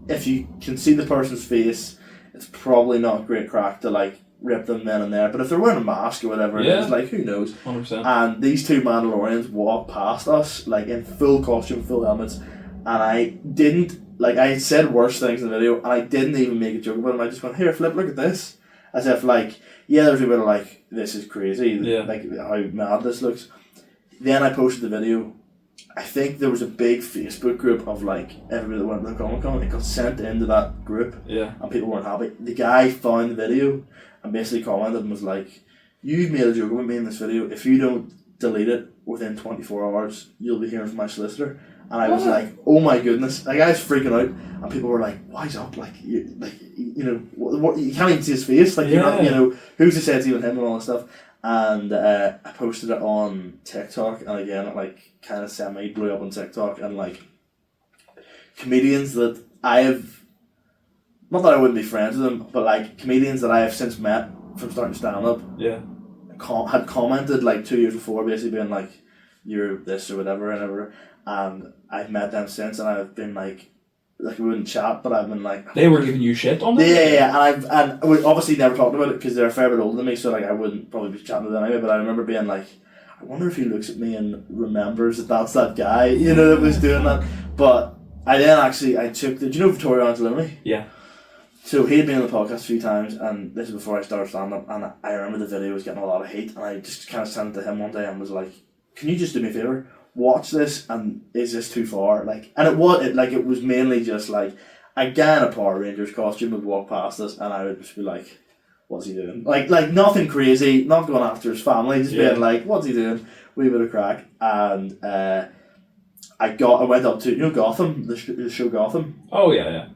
S2: if you can see the person's face, it's probably not great crack to, like, rip them then and there. But if they're wearing a mask or whatever it is, like, who knows?
S1: 100%.
S2: And these two Mandalorians walked past us, like, in full costume, full helmets. And I didn't, like, I said worse things in the video, and I didn't even make a joke about them. I just went, here, Flip, look at this. As if, like, yeah, there's a bit of, like, this is crazy, like, how mad this looks. Then I posted the video. I think there was a big Facebook group of, like, everybody that went to the Comic-Con. It got sent into that group, and people weren't happy. The guy found the video and basically commented and was like, you've made a joke about me in this video. If you don't delete it within 24 hours, you'll be hearing from my solicitor. And I was like, oh my goodness. Like, I was freaking out. And people were like, why's up? Like, you know, what, you can't even see his face. Like, you're not, you know, who's to say it's even him and all this stuff. And I posted it on TikTok. And again, it, like, kind of semi blew up on TikTok. And, like, comedians that I have, not that I wouldn't be friends with them, but, like, comedians that I have since met from starting stand-up had commented, like, 2 years before, basically being like, you're this or whatever, and I've met them since, and I've been like we wouldn't chat, but I've been like...
S1: They were giving you shit on them?
S2: Yeah, and we obviously never talked about it, because they're a fair bit older than me, so, like, I wouldn't probably be chatting to them anyway, but I remember being like, I wonder if he looks at me and remembers that that's that guy, you know, that was doing that. But I then actually, do you know Vittorio Angeloni?
S1: Yeah.
S2: So he had been on the podcast a few times, and this is before I started stand-up, and I remember the video was getting a lot of hate, and I just kind of sent it to him one day and was like, can you just do me a favour? Watch this, and is this too far? Like, and it was mainly just like a guy in a Power Rangers costume would walk past us, and I would just be like, what's he doing? Like nothing crazy, not going after his family, just being like, what's he doing? Wee bit of crack. And I went up to, you know, Gotham, the show Gotham.
S1: Oh yeah.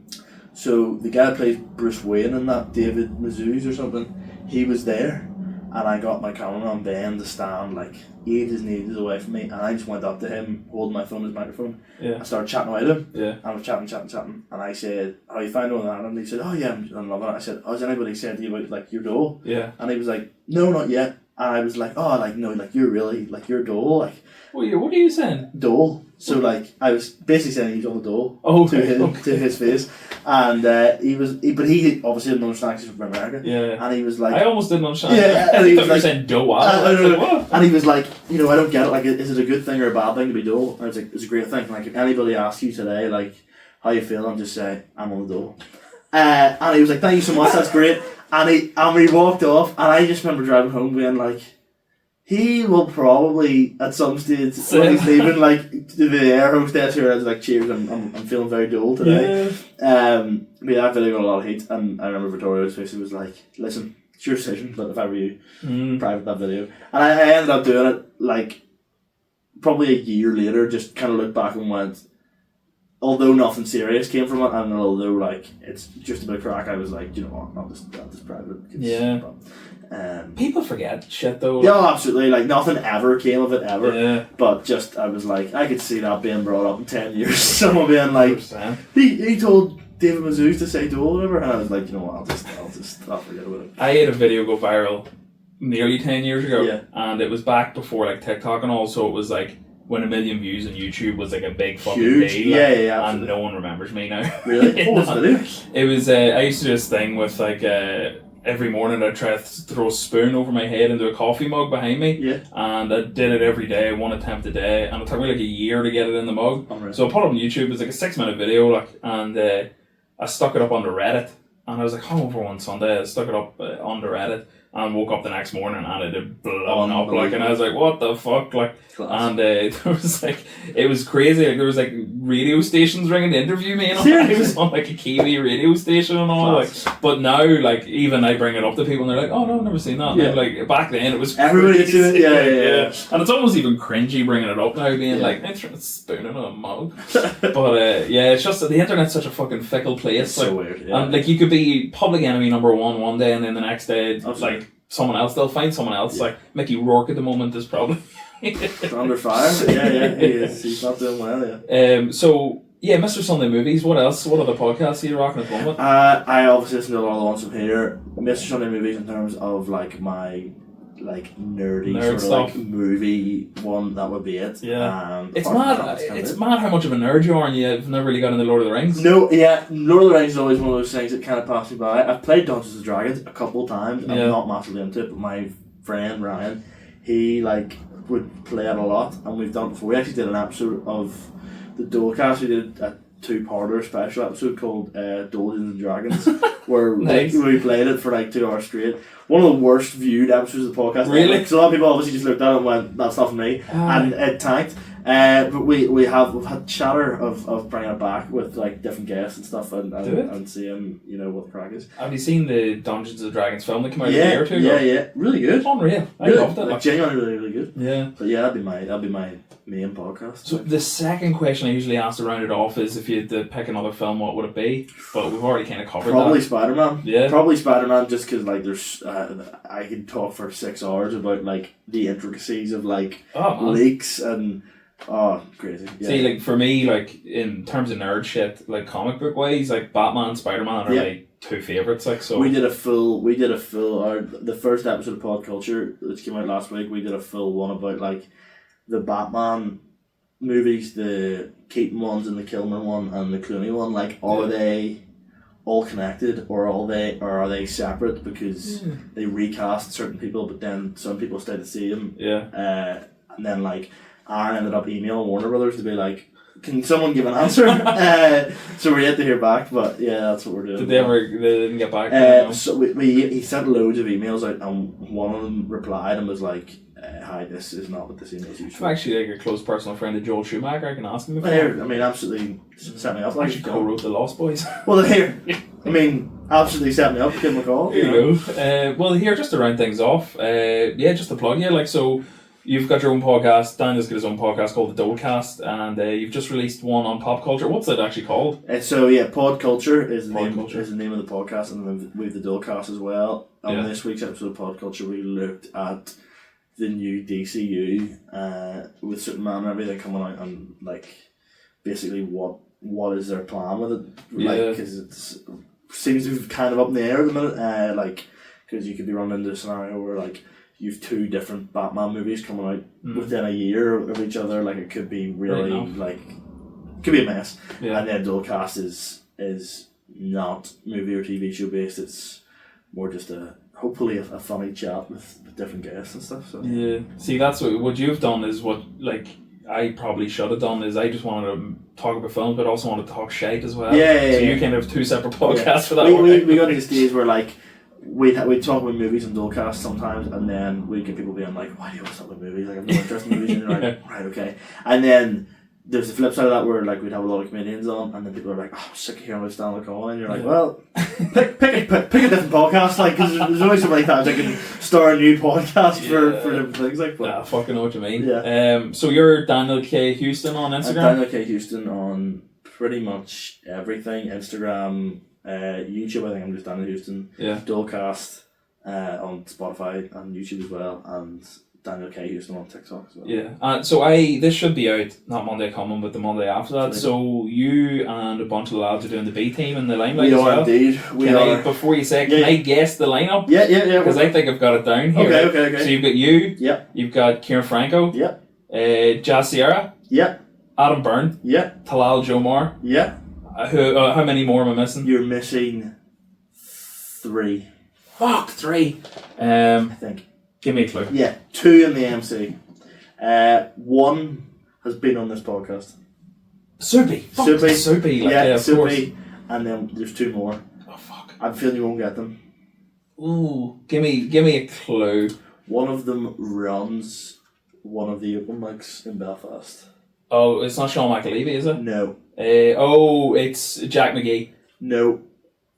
S2: So the guy that plays Bruce Wayne in that, David Mazouz or something, he was there, and I got my cameraman Ben to stand like ages and ages away from me, and I just went up to him holding my phone, his microphone. I started chatting away to him. And I was chatting, and I said, how you find all that? And he said, oh yeah, I'm loving it. I said, has anybody said to you about, like, your doll? And he was like, no, not yet. And I was like, oh, like, no, like, you're really, like, your doll, like...
S1: What are you saying?
S2: Dole. So, like, I was basically saying he's on the dole to his face. And he obviously didn't understand because he's from America. And he was like...
S1: I almost didn't understand.
S2: And he was like...
S1: saying doe.
S2: And he was like, you know, I don't get it. Like, is it a good thing or a bad thing to be dole? And I was like, it's a great thing. Like, if anybody asks you today, like, how you feeling, just say, I'm on the dole. And he was like, thank you so much, that's great. And we walked off, and I just remember driving home being like, he will probably at some stage when he's leaving, like, to the air hostess here, I was like, cheers, I'm feeling very dull today. That video got a lot of hate, and I remember Vittorio's face, he was like, listen, it's your decision, but if I were you, private that video. And I ended up doing it, like, probably a year later, just kind of looked back and went, although nothing serious came from it, and although, like, it's just a bit of crack, I was like, you know what, I'll just private. But,
S1: people forget shit though.
S2: Yeah, absolutely. Like, nothing ever came of it ever. But just, I was like, I could see that being brought up in 10 years. Someone being like, he told David Mazouz to say duel or whatever, and I was like, you know what, I'll forget about it.
S1: I had a video go viral nearly 10 years ago, and it was back before, like, TikTok and all, so it was like when 1 million views on YouTube was like a big fucking deal. And no one remembers me now.
S2: Really? What was it?
S1: It was, I used to do this thing with, like, every morning I'd try to throw a spoon over my head into a coffee mug behind me. And I did it every day, one attempt a day, and it took me like a year to get it in the mug. So I put it on YouTube, it was like a 6-minute video, like, and I stuck it up onto Reddit. And I was like hungover one Sunday, I stuck it up onto Reddit, and woke up the next morning and it had blown up, like, and I was like, what the fuck, like, and there was like, it was crazy, like, there was like radio stations ringing to interview me, and I was on like a Kiwi radio station and all, like, but now, like, even I bring it up to people and they're like, oh no, I've never seen that, and then, like, back then it was
S2: everybody gets it, yeah,
S1: and it's almost even cringy bringing it up now, being like, I'm trying to spoon in a mug, but yeah, it's just, the internet's such a fucking fickle place,
S2: it's so weird,
S1: and like, you could be public enemy number one day, and then the next day, like, someone else, they'll find someone else. Like Mickey Rourke at the moment is probably
S2: under fire. Yeah, he is. He's not doing well. Yeah.
S1: So yeah, Mr. Sunday Movies. What else? What other podcasts are you rocking at the moment?
S2: I obviously listen to a lot of the ones from here. Mr. Sunday Movies in terms of like my nerdy
S1: Nerd
S2: sort of
S1: stuff.
S2: like movie one, that would be it.
S1: Yeah. It's mad. It's mad how much of a nerd you are, and you've never really got into Lord of the Rings.
S2: No, yeah, Lord of the Rings is always one of those things that kind of passed me by. I've played Dungeons and Dragons a couple of times. I'm not massively into it, but my friend Ryan, he like would play it a lot, and we've done it before. We actually did an episode of the Dualcast. We did a 2-parter special episode called Dungeons and Dragons, where
S1: nice.
S2: we played it for like 2 hours straight. One of the worst viewed episodes of the podcast.
S1: Really?
S2: Because a lot of people obviously just looked at it and went, "That's not for me," and it tanked. But we've had chatter of bringing it back with like different guests and stuff, and seeing what the crack is.
S1: Have you seen the Dungeons and Dragons film that came out a year or two ago?
S2: Yeah, really good.
S1: Unreal. I
S2: really,
S1: loved it.
S2: Like, genuinely, really, really good.
S1: Yeah.
S2: But yeah, that'd be my main podcast.
S1: So the second question I usually ask to round it off is, if you had to pick another film, what would it be? But we've already kind of covered
S2: probably
S1: that.
S2: Spider-Man.
S1: Yeah.
S2: Probably Spider-Man, just because like there's I could talk for 6 hours about like the intricacies of like leaks and. Oh, crazy. Yeah.
S1: See, like, for me, like, in terms of nerd shit, like, comic book wise, like, Batman and Spider-Man are my 2 favourites, like, so...
S2: We did a full, the first episode of Pod Culture, which came out last week, we did a full one about, like, the Batman movies, the Keaton ones and the Kilmer one and the Clooney one, like, are they all connected, or are they separate because they recast certain people, but then some people stay the same?
S1: Yeah.
S2: And then, like... Aaron ended up emailing Warner Brothers to be like, can someone give an answer? So we're yet to hear back, but yeah, that's what we're doing.
S1: They didn't get back?
S2: So he sent loads of emails out, and one of them replied and was like, hi, this is not what this email is used for.
S1: I'm actually like a close personal friend of Joel Schumacher. I can ask him if
S2: absolutely set me up.
S1: I actually co-wrote The Lost Boys.
S2: Well, absolutely set me up. Give him a call.
S1: Here you go. Well, here, just to round things off, just to plug you, like, so... You've got your own podcast. Daniel's got his own podcast called The Dolecast, and you've just released one on pop culture. What's it actually called?
S2: Pod Culture is the name of the podcast, and then we have the Dolecast as well. On this week's episode of Pod Culture, we looked at the new DCU with Superman and everything coming out, and like basically what is their plan with it? Like, because it seems to be kind of up in the air at the minute. Because you could be running into a scenario where like. You've 2 different Batman movies coming out within a year of each other. Like, it could be really could be a mess.
S1: Yeah.
S2: And then Dualcast is not movie or TV show based. It's more just hopefully a funny chat with different guests and stuff. So
S1: yeah. See, that's what you've done is what like I probably should have done is I just wanted to talk about films, but also wanted to talk shite as well.
S2: Yeah.
S1: So you kind of have 2 separate podcasts for that.
S2: We got to the stage where like. We'd talk about movies and Dualcast sometimes, and then we'd get people being like, why do you always talk about movies? Like, I have no interest in movies. And you're like, right, okay. And then there's the flip side of that where like we'd have a lot of comedians on, and then people are like, oh, I'm sick of hearing about Stanley Cohen. And you're like, well, pick a different podcast, like, because there's only so many times I can start a new podcast for different things. Like, but,
S1: I fucking know what you mean.
S2: Yeah.
S1: So you're Daniel K. Houston on Instagram?
S2: Daniel K. Houston on pretty much everything. Instagram, YouTube, I think I'm just Daniel Houston.
S1: Yeah.
S2: Dualcast on Spotify and YouTube as well, and Daniel K. Houston on TikTok as well.
S1: Yeah. So this should be out not Monday coming, but the Monday after that. So you and a bunch of lads are doing the B team in the limelight as well.
S2: Indeed.
S1: Before you say, can I guess the lineup?
S2: Yeah.
S1: Because I think I've got it down here.
S2: Okay.
S1: So you've got you.
S2: Yeah.
S1: You've got Kieran Franco.
S2: Yeah.
S1: Jazz Sierra.
S2: Yeah.
S1: Adam Byrne.
S2: Yeah.
S1: Talal Jomar.
S2: Yeah.
S1: How many more am I missing?
S2: You're missing 3.
S1: Fuck, 3.
S2: I think.
S1: Give me a clue.
S2: Yeah, 2 in the MC. 1 has been on this podcast.
S1: Soupy.
S2: Soupy.
S1: Like, of
S2: Soupy.
S1: course.
S2: And then there's 2 more.
S1: Oh fuck.
S2: I'm feeling you won't get them.
S1: Ooh, give me a clue.
S2: One of them runs one of the open mics in Belfast.
S1: Oh, it's not Sean McAlevey, is it?
S2: No.
S1: It's Jack McGee.
S2: No.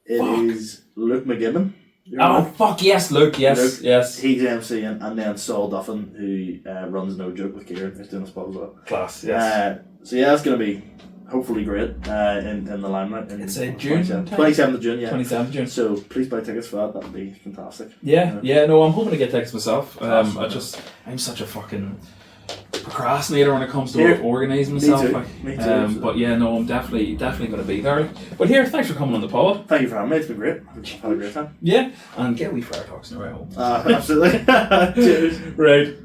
S2: It is Luke McGibbon.
S1: Oh, fuck, yes, Luke, yes,
S2: Luke,
S1: yes.
S2: He's MCing, and then Saul Duffin, who runs No Joke with Kieran, is doing a spot as well.
S1: Class, yes.
S2: So yeah, it's going to be hopefully great in the limelight.
S1: It's a June?
S2: 27th of June, yeah.
S1: 27th of June.
S2: So please buy tickets for that, that would be fantastic.
S1: Yeah, no, I'm hoping to get tickets myself. I'm such a fucking procrastinator when it comes to organising myself.
S2: Me too.
S1: But yeah, no, I'm definitely going to be there. But here, thanks for coming on the pod.
S2: Thank you for having me, it's been great. I've had a great time.
S1: Yeah, and get a wee Friar Talks on the way home.
S2: Absolutely. Cheers.
S1: Right.